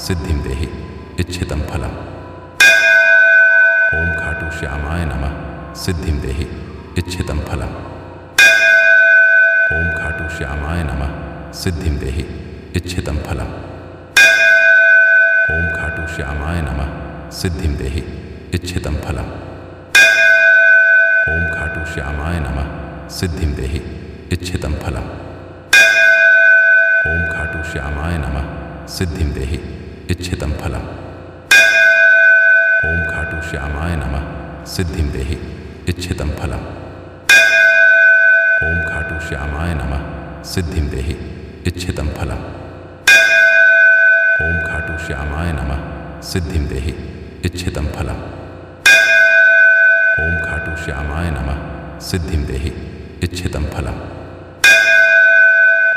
सिद्धिं देहि इच्छितं फलम्। ओम खाटू श्यामाय नमः सिद्धिं देहि इच्छितं फलम्। ओम खाटू श्यामाय नमः सिद्धिं देहि इच्छितं फलम्। ओम खाटू श्यामाय नमः सिद्धिं देहि इच्छितं फलम्। ओम खाटू श्यामाय नमः सिद्धिं देहि इच्छितं फलम्। ओम खाटू श्यामाय नमः सिद्धिं देहि इच्छितं फलम्। ओम खाटू श्यामाय नमः सिद्धिं देहि इच्छितं फलम्। ओम खाटू श्यामाय नमः सिद्धिं देहि इच्छितं फलम्। ओम खाटू श्यामाय नमः सिद्धिं देहि इच्छितं फलम्। ओम खाटू श्यामाय नमः सिद्धिं देहि इच्छितं फलम्।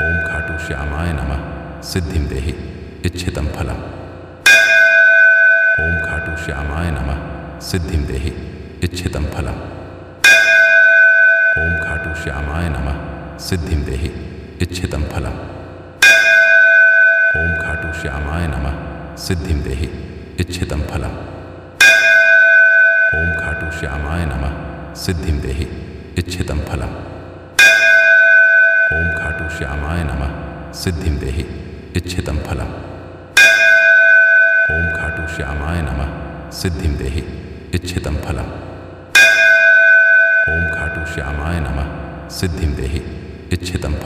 ओम खाटू श्यामाय नमः सिद्धिं देहि इच्छितं फलम्। ओम खाटू श्यामाय नमः सिद्धिं देहि इच्छितं फलम्। ओम खाटू श्यामाय नमः सिद्धिं देहि इच्छितं फलम्। ओम खाटू श्यामाय नमः सिद्धिं देहि इच्छितं फलम्। ओम खाटू श्यामाय नमः सिद्धिं देहि इच्छितं फलम्। ओम खाटू श्यामाय नमः सिद्धिं देहि इच्छितं फलम्। ओम खाटू श्यामाय नमः सिद्धिं देहि इच्छितं फलम्। ओम खाटू श्यामाय नमः सिद्धिं देहि इच्छितं फलम्। ओम खाटू श्यामाय नमः सिद्धिं देहि इच्छितं फलम्।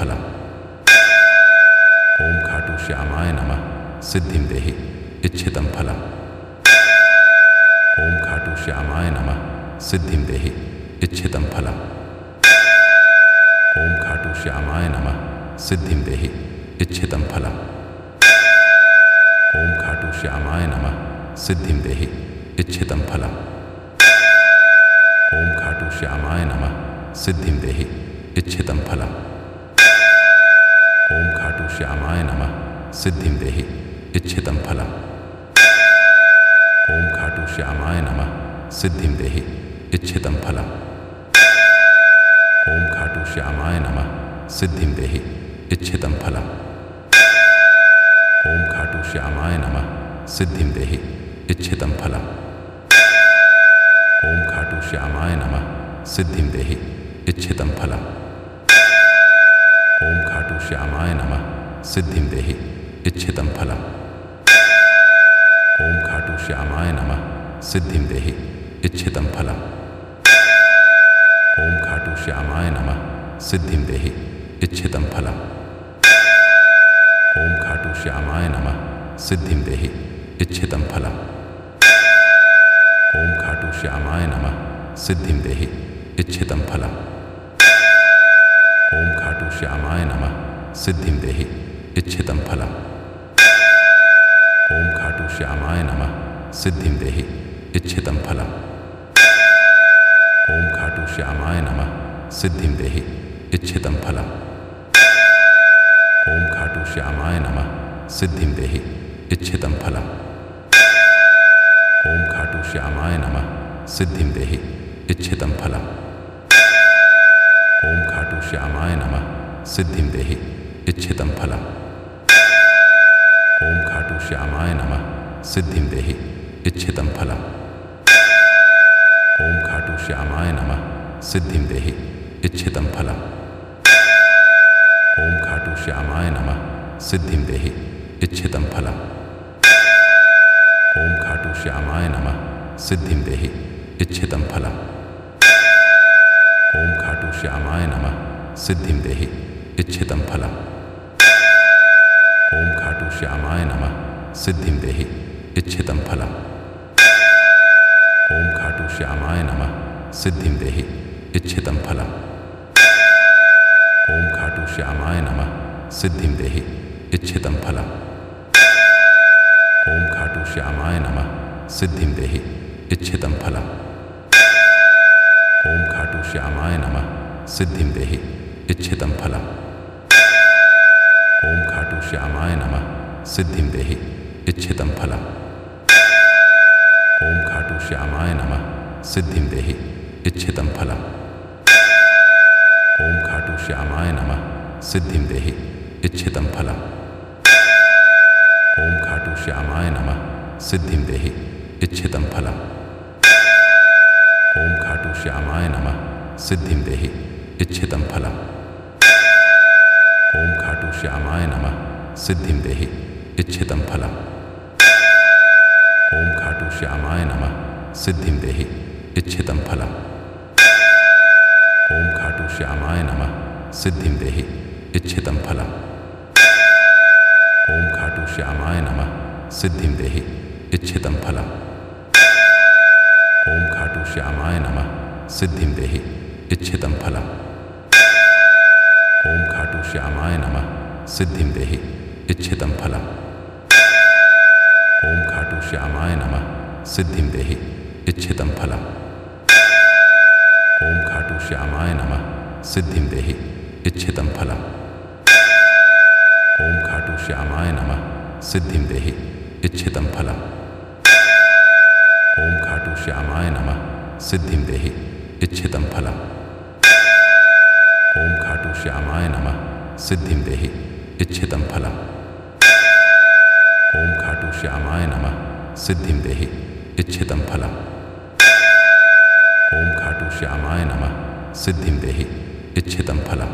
ओम खाटू श्यामाय नमः सिद्धिं देहि इच्छितं फलम्। ओम खाटू श्यामाय नमः सिद्धिं देहि इच्छितं फलम्। ओम खाटू श्यामाय नमः सिद्धिं देहि इच्छितं फलम्। ओम खाटू श्यामाय नमः सिद्धिं देहि इच्छितं फलम्। ओम खाटू श्यामाय नमः सिद्धिं देहि इच्छितं फलम्। ओम खाटू श्यामाय नमः सिद्धिं देहि इच्छितं फलम्। ओम खाटू श्यामाय नमः सिद्धिं देहि इच्छितं फलम्। ओम खाटू श्यामाय नमः सिद्धिं देहि इच्छितं फलम्। ओम खाटू श्यामाय नमः सिद्धिं देहि इच्छितं फलम्। ओम खाटू श्यामाय नमः सिद्धिं देहि इच्छितं फलम्। ओम खाटू श्यामाय नमः सिद्धिं देहि इच्छितं फलम्। ओम खाटू श्यामाय नमः सिद्धिं देहि इच्छितं फलम्। ओम खाटू श्यामाय नमः सिद्धिं देहि इच्छितं फलम्। ओम खाटू श्यामाय नमः सिद्धिं देहि इच्छितं फलम्। ओम खाटू श्यामाय नमः सिद्धिं देहि इच्छितं फलम्। ओम खाटू श्यामाय नमः सिद्धिं देहि इच्छितं फलम्। ओम खाटू श्यामाय नमः सिद्धिं देहि इच्छितं फलम्। ओम खाटू श्यामाय नमः सिद्धिं देहि इच्छितं फलम्। ओम खाटू श्यामाय नमः सिद्धिं देहि इच्छितं फलम्। ओम खाटू श्यामाय नमः सिद्धिं देहि इच्छितं फलम्। ओम खाटू श्यामाय नमः सिद्धिं देहि इच्छितं फलम्। खाटू श्यामाय नमः सिद्धिं देहि इच्छितं फलम्। ओम खाटू श्यामाय नमः सिद्धिं देहि इच्छितं फलम्। ओम खाटू श्यामाय नमः सिद्धिं देहि इच्छितं फलम्। ओम खाटू श्यामाय नमः सिद्धिं देहि इच्छितं फलम्। ओम खाटू श्यामाय नमः सिद्धिं देहि इच्छितं फलम्। ओम खाटू श्यामाय नमः सिद्धिं देहि इच्छितं फलम्। ओम खाटू श्यामाय नमः सिद्धिं देहि इच्छितं फलम्। ओम खाटू श्यामाय नमः सिद्धिं देहि इच्छितं फलम्। ओम खाटू श्यामाय नमः सिद्धिं देहि इच्छितं फलम्। ओम खाटू श्यामाय नमः सिद्धिं देहि इच्छितं फलम्। ओम खाटू श्यामाय नमः सिद्धिं देहि इच्छितं फलम्। ओम खाटू श्यामाय नमः सिद्धिं देहि इच्छितं फलम्। ओम खाटू श्यामाय नमः सिद्धिं देहि इच्छितं फलम्। ओम खाटू श्यामाय नमः सिद्धिं देहि इच्छितं फलम्। ओम खाटू श्यामाय नमः सिद्धिं देहि इच्छितं फलम्। ओम खाटू श्यामाय नमः सिद्धिं देहि इच्छितं फलम्। ओम खाटू श्यामाय नमः सिद्धिं देहि इच्छितं फलम्। ओम खाटू श्यामाय नमः सिद्धिं देहि इच्छितं फलम्। ओम खाटू श्यामाय नमः सिद्धिं देहि इच्छितं फलम्। ओम खाटू श्यामाय नमः सिद्धिं देहि इच्छितं फलम्। ओम खाटू श्यामाय नमः सिद्धिं देहि इच्छितं फलम्। ओम खाटू श्यामाय नमः सिद्धिं देहि इच्छितं फलम्। ओम खाटू श्यामाय नमः सिद्धिं देहि इच्छितं फलम्। ओम खाटू श्यामाय नमः सिद्धिं देहि इच्छितं फलम्। ओम खाटू श्यामाय नमः सिद्धिं देहि इच्छितं फलम्। ओम खाटू श्यामाय नमः सिद्धिं देहि इच्छितं फलम्। ओम खाटू श्यामाय नमः सिद्धिं देहि इच्छितं फलम्।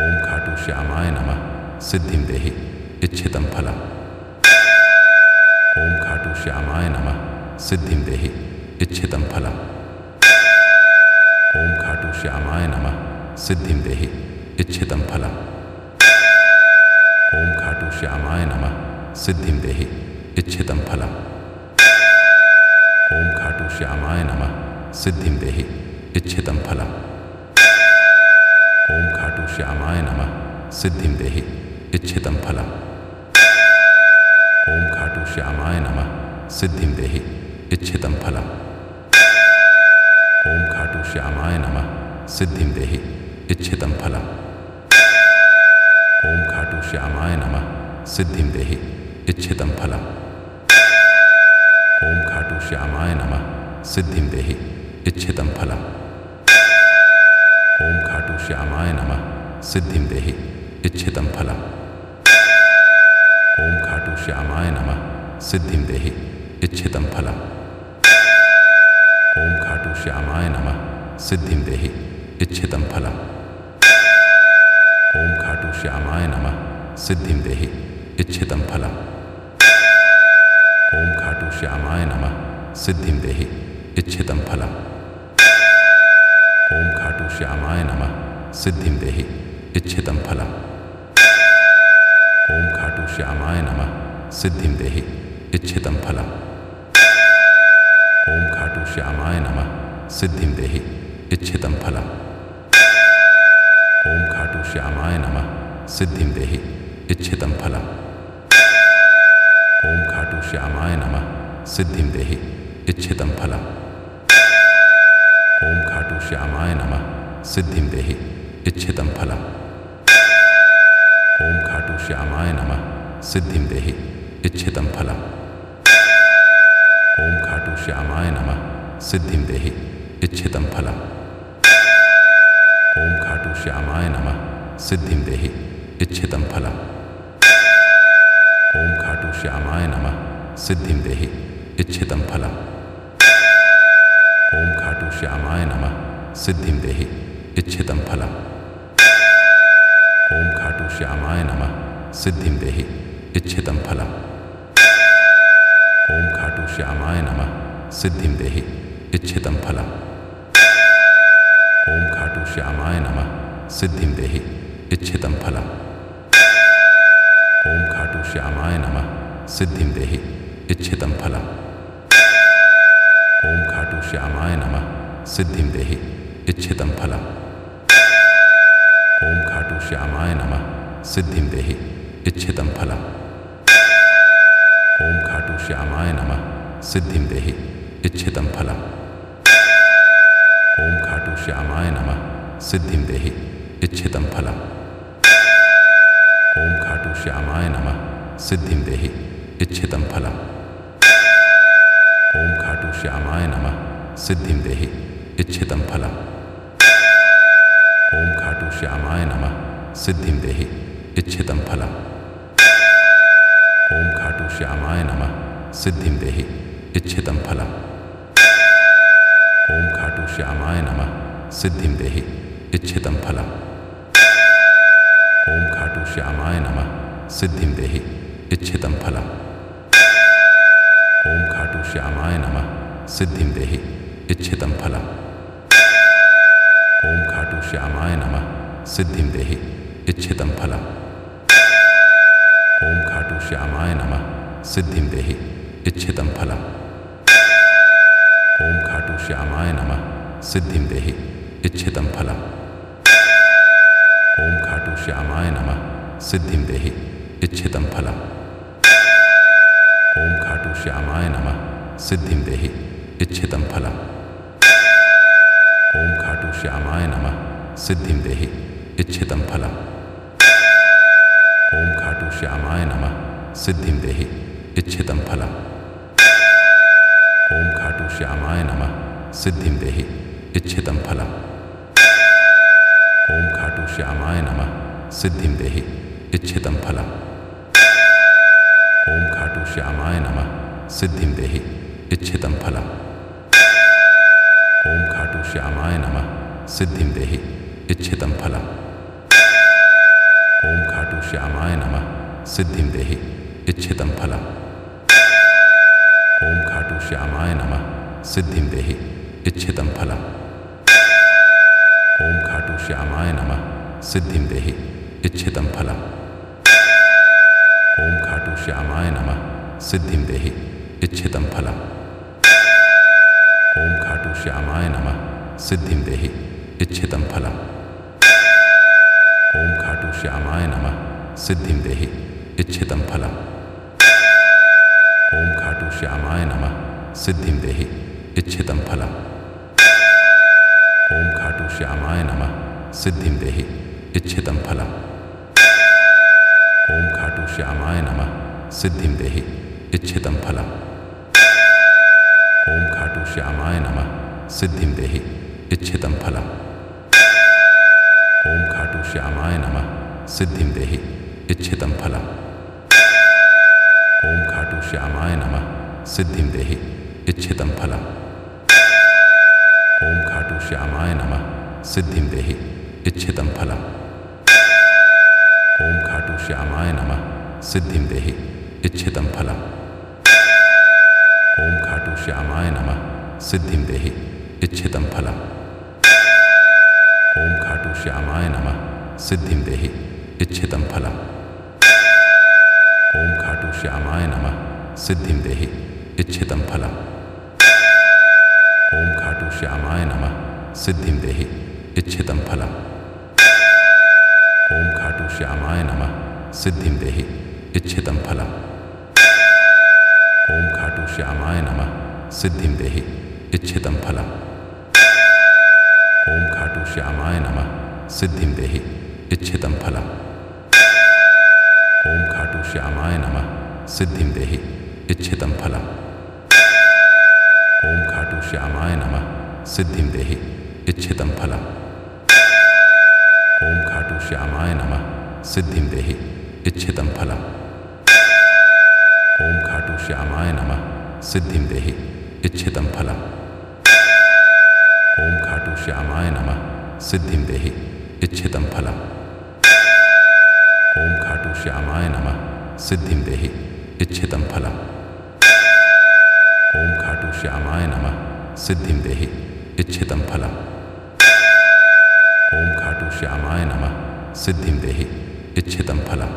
ओम खाटू श्यामाय नमः सिद्धिं देहि इच्छितं फलम्। ओम खाटू श्यामाय नमः सिद्धिं देहि इच्छितं फलम्। ओम खाटू श्यामाय नमः सिद्धिं देहि इच्छितं फलम्। ओम खाटू श्यामाय नमः सिद्धिं देहि इच्छितं फलम्। ओम खाटू श्यामाय नमः सिद्धिं देहि इच्छितं फलम्। ओम खाटू श्यामाय नमः सिद्धिं देहि इच्छितं फलम्। ओम खाटू श्यामाय नमः सिद्धिं देहि इच्छितं फलम्। ओम खाटू श्यामाय नमः सिद्धिं देहि इच्छितं फलम्। ओम खाटू श्यामाय नमः सिद्धिं देहि इच्छितं फलम्। ओम खाटू श्यामाय नमः सिद्धिं देहि इच्छितं फलम्। ओम खाटू श्यामाय नमः सिद्धिं देहि इच्छितं फलम्। ओम खाटू श्यामाय नमः सिद्धिं देहि इच्छितं फलम्। ओम खाटू श्यामाय नमः सिद्धिं देहि इच्छितं फलम्। ओम खाटू श्यामाय नमः सिद्धिं देहि इच्छितं फलम्। ओम खाटू श्यामाय नमः सिद्धिं देहि इच्छितं फलम्। ओम खाटू श्यामाय नमः सिद्धिं देहि इच्छितं फलम्। ओम खाटू श्यामाय नमः सिद्धिं देहि इच्छितं फलम्। ओम खाटू श्यामाय नमः सिद्धिं देहि इच्छितं फलम्। ओम खाटू श्यामाय नमः सिद्धिं देहि इच्छितं फलम्। ओम खाटू श्यामाय नमः सिद्धिं देहि इच्छितं फलम्। ओम खाटू श्यामाय नमः सिद्धिं देहि इच्छितं फलम्। ओम खाटू श्यामाय नमः सिद्धिं देहि इच्छितं फलम्। ओम खाटू श्यामाय नमः सिद्धिं देहि इच्छितं फलम्। ओम खाटू श्यामाय नमः सिद्धिं देहि इच्छितं फलम्। ओम खाटू श्यामाय नमः सिद्धिं देहि इच्छितं फलम्। श्यामाय नमः सिद्धिं देहि इच्छितं फलम्। ओम खाटू श्यामाय नमः सिद्धिं देहि इच्छितं फलम्। ओम खाटू श्यामाय नमः सिद्धिं देहि इच्छितं फलम्। ओम खाटू श्यामाय नमः सिद्धिं देहि इच्छितं फलम्। ओम खाटू श्यामाय नमः सिद्धिं देहि इच्छितं फलम्। ओम खाटू श्यामाय नमः सिद्धिं देहि इच्छितं फलम्। ओम खाटू श्यामाय नमः सिद्धिं देहि इच्छितं फलम्। ओम खाटू श्यामाय नमः सिद्धिं देहि इच्छितं फलम्। ओम खाटू श्यामाय नमः सिद्धिं देहि इच्छितं फलम्। ओम खाटू श्यामाय नमः सिद्धिं देहि इच्छितं फलम्। ओम खाटू श्यामाय नमः सिद्धिं देहि इच्छितं फलम्। ओम खाटू श्यामाय नमः सिद्धिं देहि इच्छितं फलम्। ओम खाटू श्यामाय नमः सिद्धिं देहि इच्छितं फलम्। ओम खाटू श्यामाय नमः सिद्धिं देहि इच्छितं फलम्। ओम खाटू श्यामाय नमः सिद्धिं देहि इच्छितं फलम्। ओम खाटू श्यामाय नमः सिद्धिं देहि इच्छितं फलम्। ओम खाटू श्यामाय नमः सिद्धिं देहि इच्छितं फलम्। ओम खाटू श्यामाय नमः सिद्धिं देहि इच्छितं फलम्। ओम खाटू श्यामाय नमः सिद्धिं देहि इच्छितं फलम्। ओम खाटू श्यामाय नमः सिद्धिं देहि इच्छितं फलम्। ओम खाटू श्यामाय नमः सिद्धिं देहि इच्छितं फलम्। ओम खाटू श्यामाय नमः सिद्धिं देहि इच्छितं फलम्। ओम खाटू श्यामाय नमः सिद्धिं देहि इच्छितं फलम्। ओम खाटू श्यामाय नमः सिद्धिं देहि इच्छितं फलम्। ओम खाटू श्यामाय नमः सिद्धिं देहि इच्छितं फलम्। ओम खाटू श्यामाय नमः सिद्धिं देहि इच्छितं फलम्। ओम खाटू श्यामाय नमः सिद्धिं देहि इच्छितं फलम्। ओम खाटू श्यामाय नमः सिद्धिं देहि इच्छितं फलम्। ओम खाटू श्यामाय नमः सिद्धिं देहि इच्छितं फलम्। ओम खाटू श्यामाय नमः सिद्धिं देहि इच्छितं फलम्। ओम खाटू श्यामाय नमः सिद्धिं देहि इच्छितं फलम्। ओम खाटू श्यामाय नमः सिद्धिं देहि इच्छितं फलम्। ओम खाटू श्यामाय नमः सिद्धिं देहि इच्छितं फलम्। ओम खाटू श्यामाय नमः सिद्धिं देहि इच्छितं फलम्। ओम खाटू श्यामाय नमः सिद्धिं देहि इच्छितं फलम्। ओम खाटू श्यामाय नमः सिद्धिं देहि इच्छितं फलम्। ओम खाटू श्यामाय नमः सिद्धिं देहि इच्छितं फलम्। ओम खाटू श्यामाय नमः सिद्धिं देहि इच्छितं फलम्। ओम खाटू श्यामाय नमः सिद्धिं देहि इच्छितं फलम्। ओम खाटू श्यामाय नमः सिद्धिं देहि इच्छितं फलम्। ओम खाटू श्यामाय नमः सिद्धिं देहि इच्छितं फलम्। ओम खाटू श्यामाय नमः सिद्धिं देहि इच्छितं फलम्। ओम खाटू श्यामाय नमः सिद्धिं देहि इच्छितं फलम्। ओम खाटू श्यामाय नमः सिद्धिं देहि इच्छितं फलम्। ओम खाटू श्यामाय नमः सिद्धिं देहि इच्छितं फलम्। ओम खाटू श्यामाय नमः सिद्धिं देहि इच्छितं फलम्। ओम खाटू श्यामाय नमः सिद्धिं देहि इच्छितं फलम्। ओम खाटू श्यामाय नमः सिद्धिं देहि इच्छितं फलम्। ओम खाटू श्यामाय नमः सिद्धिं देहि इच्छितं फलम्। ओम खाटू श्यामाय नमः सिद्धिं देहि इच्छितं फलम्। ओम खाटू श्यामाय नमः सिद्धिं देहि इच्छितं फलम्। ओम खाटू श्यामाय नमः सिद्धिं देहि इच्छितं फलम्। खाटू श्यामाय नमः सिद्धिं देहि इच्छितं फलम्। ओम खाटू श्यामाय नमः सिद्धिं देहि इच्छितं फलम्। ओम खाटू श्यामाय नमः सिद्धिं देहि इच्छितं फलम्। ओम खाटू श्यामाय नमः सिद्धिं देहि इच्छितं फलम्।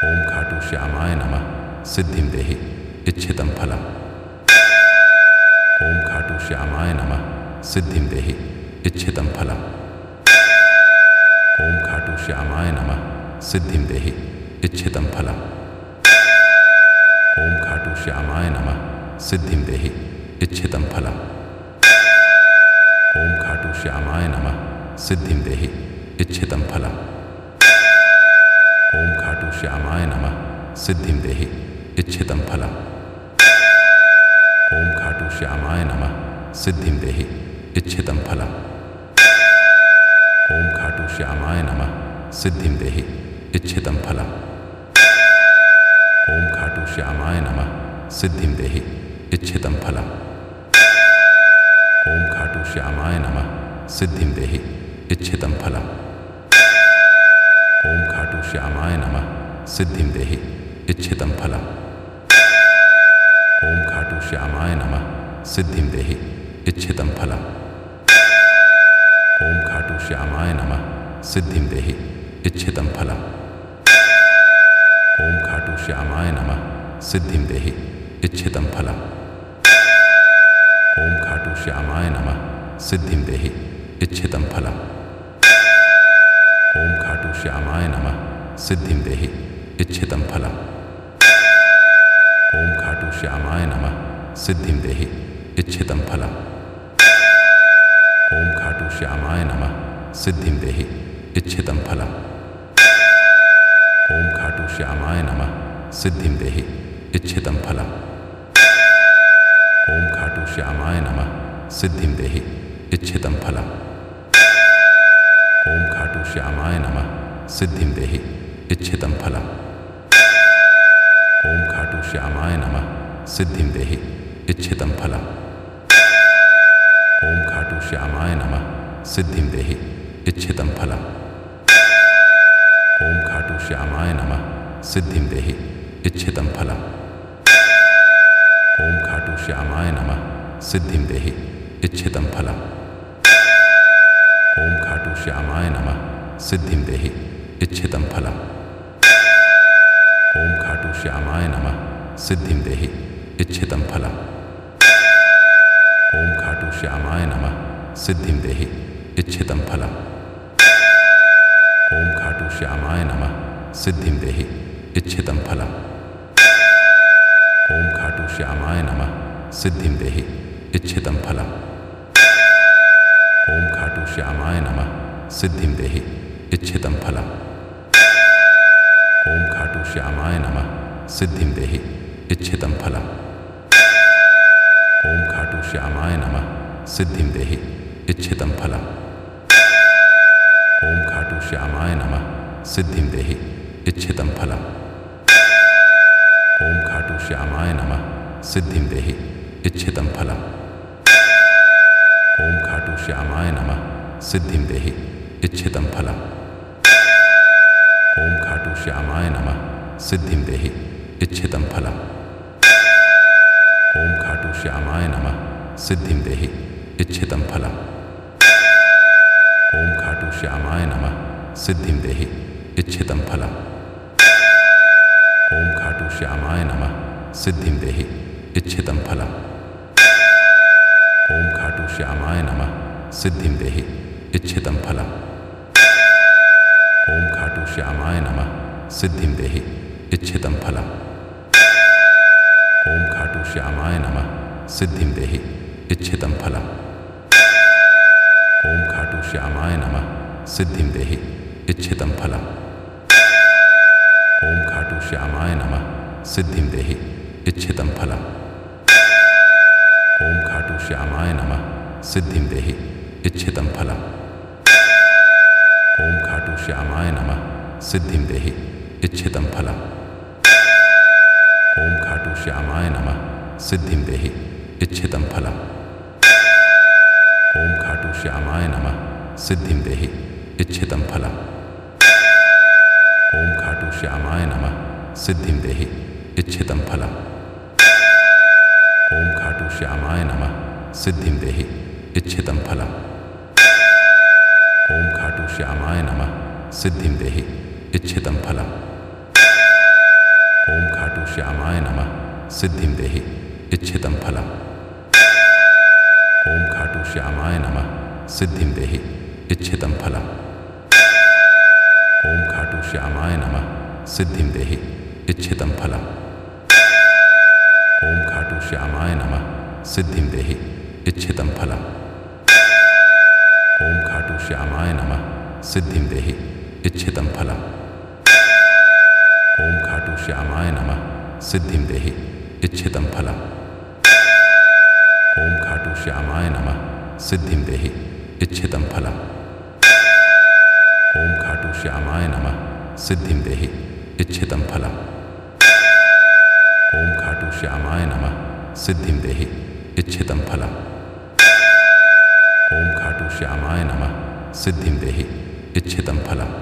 ओम खाटू श्यामाय नमः सिद्धिं देहि इच्छितं फलम्। ओम खाटू श्यामाय नमः सिद्धिं देहि इच्छितं फलम्। ओम खाटू श्यामाय नमः सिद्धिं देहि इच्छितं फलम्। ओम खाटू श्यामाय नमः सिद्धिं देहि इच्छितं फलम्। ओम खाटू श्यामाय नमः सिद्धिं देहि इच्छितं फलम्। ओम खाटू श्यामाय नमः सिद्धिं देहि इच्छितं फलम्। ओम खाटू श्यामाय नमः सिद्धिं देहि इच्छितं फलम्। ओम खाटू श्यामाय नमः सिद्धिं देहि इच्छितं फलम्। ओम खाटू श्यामाय नमः सिद्धिं देहि इच्छितं फलम्। ओम खाटू श्यामाय नमः सिद्धिं देहि इच्छितं फलम्। ओम खाटू श्यामाय नमः सिद्धिं देहि इच्छितं फलम्। ओम खाटू श्यामाय नमः सिद्धिं देहि इच्छितं फलम्। ओम खाटू श्यामाय नमः सिद्धिं देहि इच्छितं फलम्। ओम खाटू श्यामाय नमः सिद्धिं देहि इच्छितं फलम्। ओम खाटू श्यामाय नमः सिद्धिं देहि इच्छितं फलम्। ओम खाटू श्यामाय नमः सिद्धिं देहि इच्छितं फलम्। ओम खाटू श्यामाय नमः सिद्धिं देहि इच्छितं फलम्। ओम खाटू श्यामाय नमः सिद्धिं देहि इच्छितं फलम्। ओम खाटू श्यामाय नमः सिद्धिं देहि इच्छितं फलम्। ओम खाटू श्यामाय नमः सिद्धिं देहि इच्छितं फलम्। ओम खाटू श्यामाय नमः सिद्धिं देहि इच्छितं फलम्। ओम खाटू श्यामाय नमः सिद्धिं देहि इच्छितं फलम्। ओम खाटू श्यामाय नमः सिद्धिं देहि इच्छितं फलम्। ओम खाटू श्यामाय नमः सिद्धिं देहि इच्छितं फलम्। ओम खाटू श्यामाय नमः सिद्धिं देहि इच्छितं फलम्। ओम खाटू श्यामाय नमः सिद्धिं देहि इच्छितं फलम्। ओम खाटू श्यामाय नमः सिद्धिं देहि इच्छितं फलम्। ओम खाटू श्यामाय नमः सिद्धिं देहि इच्छितं फलम्। ओम खाटू श्यामाय नमः सिद्धिं देहि इच्छितं फलम्। ओम खाटू श्यामाय नमः सिद्धिं देहि इच्छितं फलम्। ओम खाटू श्यामाय नमः सिद्धिं देहि इच्छितं फलम्। ओम खाटू श्यामाय नमः सिद्धिं देहि इच्छितं फलम्। ओम खाटू श्यामाय नमः सिद्धिं देहि इच्छितं फलम्। ओम खाटू श्यामाय नमः सिद्धिं देहि इच्छितं फलम्। ओम खाटू श्यामाय नमः सिद्धिं देहि इच्छितं फलम्। ओम खाटू श्यामाय नमः सिद्धिं देहि इच्छितं फलम्। ओम खाटू श्यामाय नमः सिद्धिं देहि इच्छितं फलम्। ओम खाटू श्यामाय नमः सिद्धिं देहि इच्छितं फलम्। ओम खाटू श्यामाय नमः सिद्धिं देहि इच्छितं फलम्। ओम खाटू श्यामाय नमः सिद्धिं देहि इच्छितं फलम्। ओम खाटू श्यामाय नमः सिद्धिं देहि इच्छितं फलम्। ओम खाटू श्यामाय नमः सिद्धिं देहि इच्छितं फलम्। ओम खाटू श्यामाय नमः सिद्धिं देहि इच्छितं फलम्। ओम खाटू श्यामाय नमः सिद्धिं देहि इच्छितं फलम्। ओम खाटू श्यामाय नमः सिद्धिं देहि इच्छितं फलम्। ओम खाटू श्यामाय नमः सिद्धिं देहि इच्छितं फलम्। ओम खाटू श्यामाय नमः सिद्धिं देहि इच्छितं फलम्। ओम खाटू श्यामाय नमः सिद्धिं देहि इच्छितं फलम्। श्यामाय नमः सिद्धिं देहि इच्छितं फलम्। ओम खाटू श्यामाय नमः सिद्धिं देहि इच्छितं फलम्। ओम खाटू श्यामाय नमः सिद्धिं देहि इच्छितं फलम्। ओम खाटू श्यामाय नमः सिद्धिं देहि इच्छितं फलम्। ओम खाटू श्यामाय नमः सिद्धिं देहि इच्छितं फलम्। ओम खाटू श्यामाय नमः सिद्धिं देहि इच्छितं फलम्। ओम खाटू श्यामाय नमः सिद्धिं देहि इच्छितं फलम्। ओम खाटू श्यामाय नमः सिद्धिं देहि इच्छितं फलम्। ओम खाटू श्यामाय नमः सिद्धिं देहि इच्छितं फलम्। ओम खाटू श्यामाय नमः सिद्धिं देहि इच्छितं फलम्। ओम खाटू श्यामाय नमः सिद्धिं देहि इच्छितं फलम्। ओम खाटू श्यामाय नमः सिद्धिं देहि इच्छितं फलम्। ओम खाटू श्यामाय नमः सिद्धिं देहि इच्छितं फलम्। ओम खाटू श्यामाय नमः सिद्धिं देहि इच्छितं फलम्।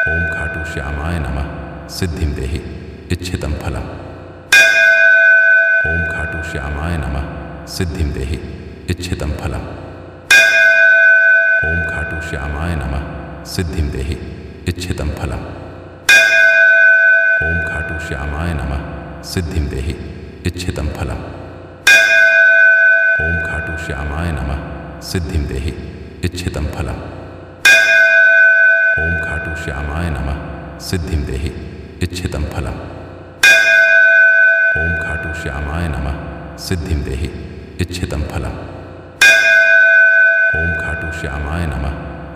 ओम खाटू श्यामाय नमः सिद्धिं देहि इच्छितं फलम्। ओम खाटू श्यामाय नमः सिद्धिं देहि इच्छितं फलम्। ओम खाटू श्यामाय नमः सिद्धिं देहि इच्छितं फलम्। ओम खाटू श्यामाय नमः सिद्धिं देहि इच्छितं फलम्। ओम खाटू श्यामाय नमः सिद्धिं देहि इच्छितं फलम्। ओम खाटू श्यामाय नमः सिद्धिं देहि इच्छितं फलम्। ओम खाटू श्यामाय नमः सिद्धिं देहि इच्छितं फलम्। ओम खाटू श्यामाय नमः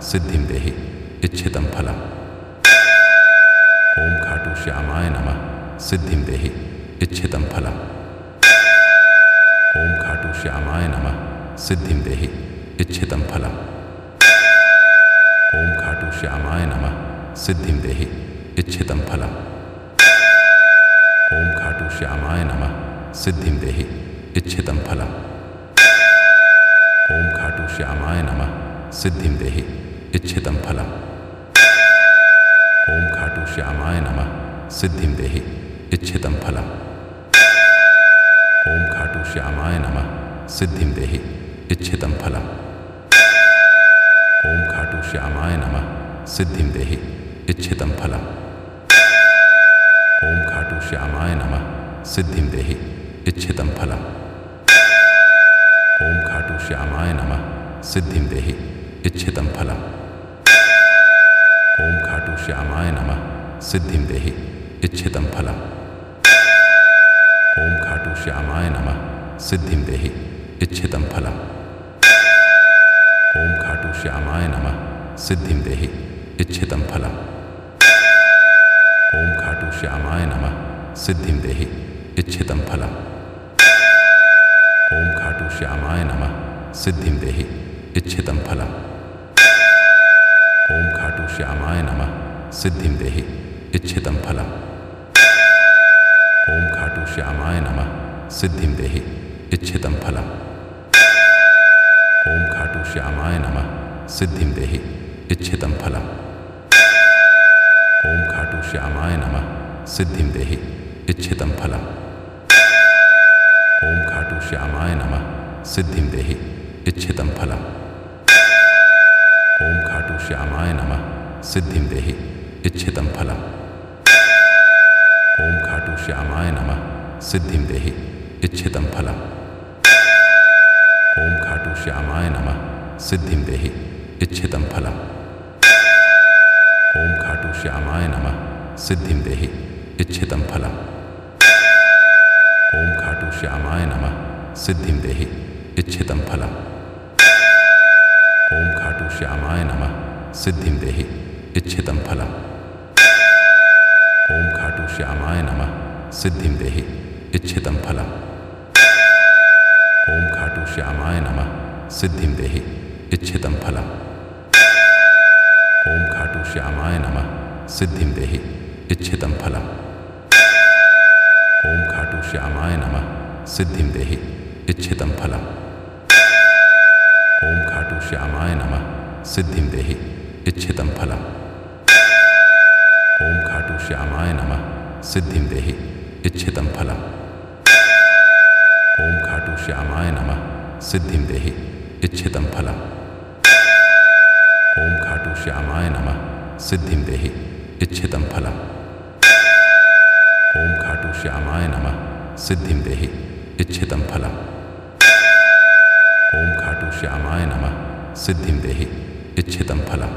सिद्धिं देहि इच्छितं फलम्। ओम खाटू श्यामाय नमः सिद्धिं देहि इच्छितं फलम्। ओम खाटू श्यामाय नमः सिद्धिं देहि इच्छितं फलम्। ओम खाटू श्यामाय नमः सिद्धिं देहि इच्छितं फलम्। ओम खाटू श्यामाय नमः सिद्धिं देहि इच्छितं फलम्। ओम खाटू श्यामाय नमः सिद्धिं देहि इच्छितं फलम्। ओम खाटू श्यामाय नमः सिद्धिं देहि इच्छितं फलम्। ओम खाटू श्यामाय नमः सिद्धिं देहि इच्छितं फलम्। ओम खाटू श्यामाय नमः सिद्धिं देहि इच्छितं फलम्। ओम खाटू श्यामाय नमः सिद्धिं देहि इच्छितं फलम्। ओम खाटू श्यामाय नमः सिद्धिं देहि इच्छितं फलम्। ओम खाटू श्यामाय नमः सिद्धिं देहि इच्छितं फलम्। ओम खाटू श्यामाय नमः सिद्धिं देहि इच्छितं फलम्। ओम खाटू श्यामाय नमः सिद्धिं देहि इच्छितं फलम्। ओम खाटू श्यामाय नमः सिद्धिं देहि इच्छितं फलम्। ओम खाटू श्यामाय नमः सिद्धिं देहि इच्छितं फलम्। ओम खाटू श्यामाय नमः सिद्धिं देहि इच्छितं फलम्। ओम खाटू श्यामाय नमः सिद्धिं देहि इच्छितं फलम्। ओम खाटू श्यामाय नमः सिद्धिं देहि इच्छितं फलम्। ओम खाटू श्यामाय नमः सिद्धिं देहि इच्छितं फलम्। ओम खाटू श्यामाय नमः सिद्धिं देहि इच्छितं फलम्। ओम खाटू श्यामाय नमः सिद्धिं देहि इच्छितं फलम्। ओम खाटू श्यामाय नमः सिद्धिं देहि इच्छितं फलम्। ओम खाटू श्यामाय नमः सिद्धिं देहि इच्छितं फलम्। ओम खाटू श्यामाय नमः सिद्धिं देहि इच्छितं फलम्। ओम खाटू श्यामाय नमः सिद्धिं देहि इच्छितं फलम्। ओम खाटू श्यामाय नमः सिद्धिं देहि इच्छितं फलम्। ओम खाटू श्यामाय नमः सिद्धिं देहि इच्छितं फलम्। ओम खाटू श्यामाय नमः सिद्धिं देहि इच्छितं फलम्। ओम खाटू श्यामाय नमः सिद्धिं देहि इच्छितं फलम्। ओम खाटू श्यामाय नमः सिद्धिं देहि इच्छितं फलम्। खाटू श्यामाय नमः सिद्धिं देहि इच्छितं फलम्। ओम खाटू श्यामाय नमः सिद्धिं देहि इच्छितं फलम्। ओम खाटू श्यामाय नमः सिद्धिं देहि इच्छितं फलम्। ओम खाटू श्यामाय नमः सिद्धिं देहि इच्छितं फलम्। ओम खाटू श्यामाय नमः सिद्धिं देहि इच्छितं फलम्। ओम खाटू श्यामाय नमः सिद्धिं देहि इच्छितं फलम्।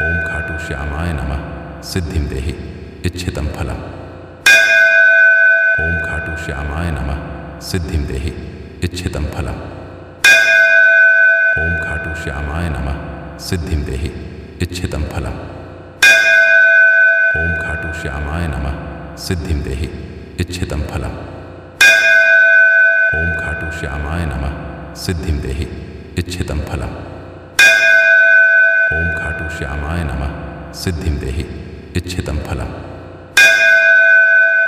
ओम खाटू श्यामाय नमः सिद्धिं देहि इच्छितं फलम्। ओम खाटू श्यामाय नमः सिद्धिं देहि इच्छितं फलम्। ओम खाटू श्यामाय नमः सिद्धिं देहि इच्छितं फलम्। ओम खाटू श्यामाय नमः सिद्धिं देहि इच्छितं फलम्। ओम खाटू श्यामाय नमः सिद्धिं देहि इच्छितं फलम्। ओम खाटू श्यामाय नमः सिद्धिं देहि इच्छितं फलम्।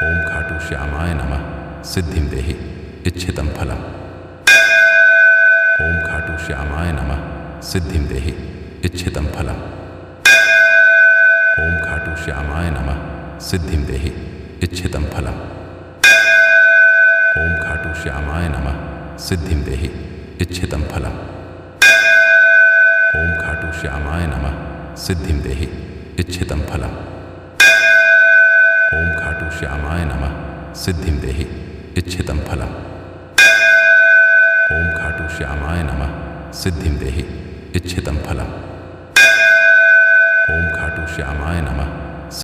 ओम खाटू श्यामाय नमः सिद्धिं देहि इच्छितं फलम्। ओम खाटू श्यामाय नमः सिद्धिं देहि इच्छितं फलम्। ओम खाटू श्यामाय नमः सिद्धिं देहि इच्छितं फलम्। ओम खाटू श्यामाय नमः सिद्धिं देहि इच्छितं फलम्। ओम खाटू श्यामाय नमः सिद्धिं देहि इच्छितं फलम्। ओम खाटू श्यामाय नमः सिद्धिं देहि इच्छितं फलम्। ओम खाटू श्यामाय नमः सिद्धिं देहि इच्छितं फलम्। ओम खाटू श्यामाय नमः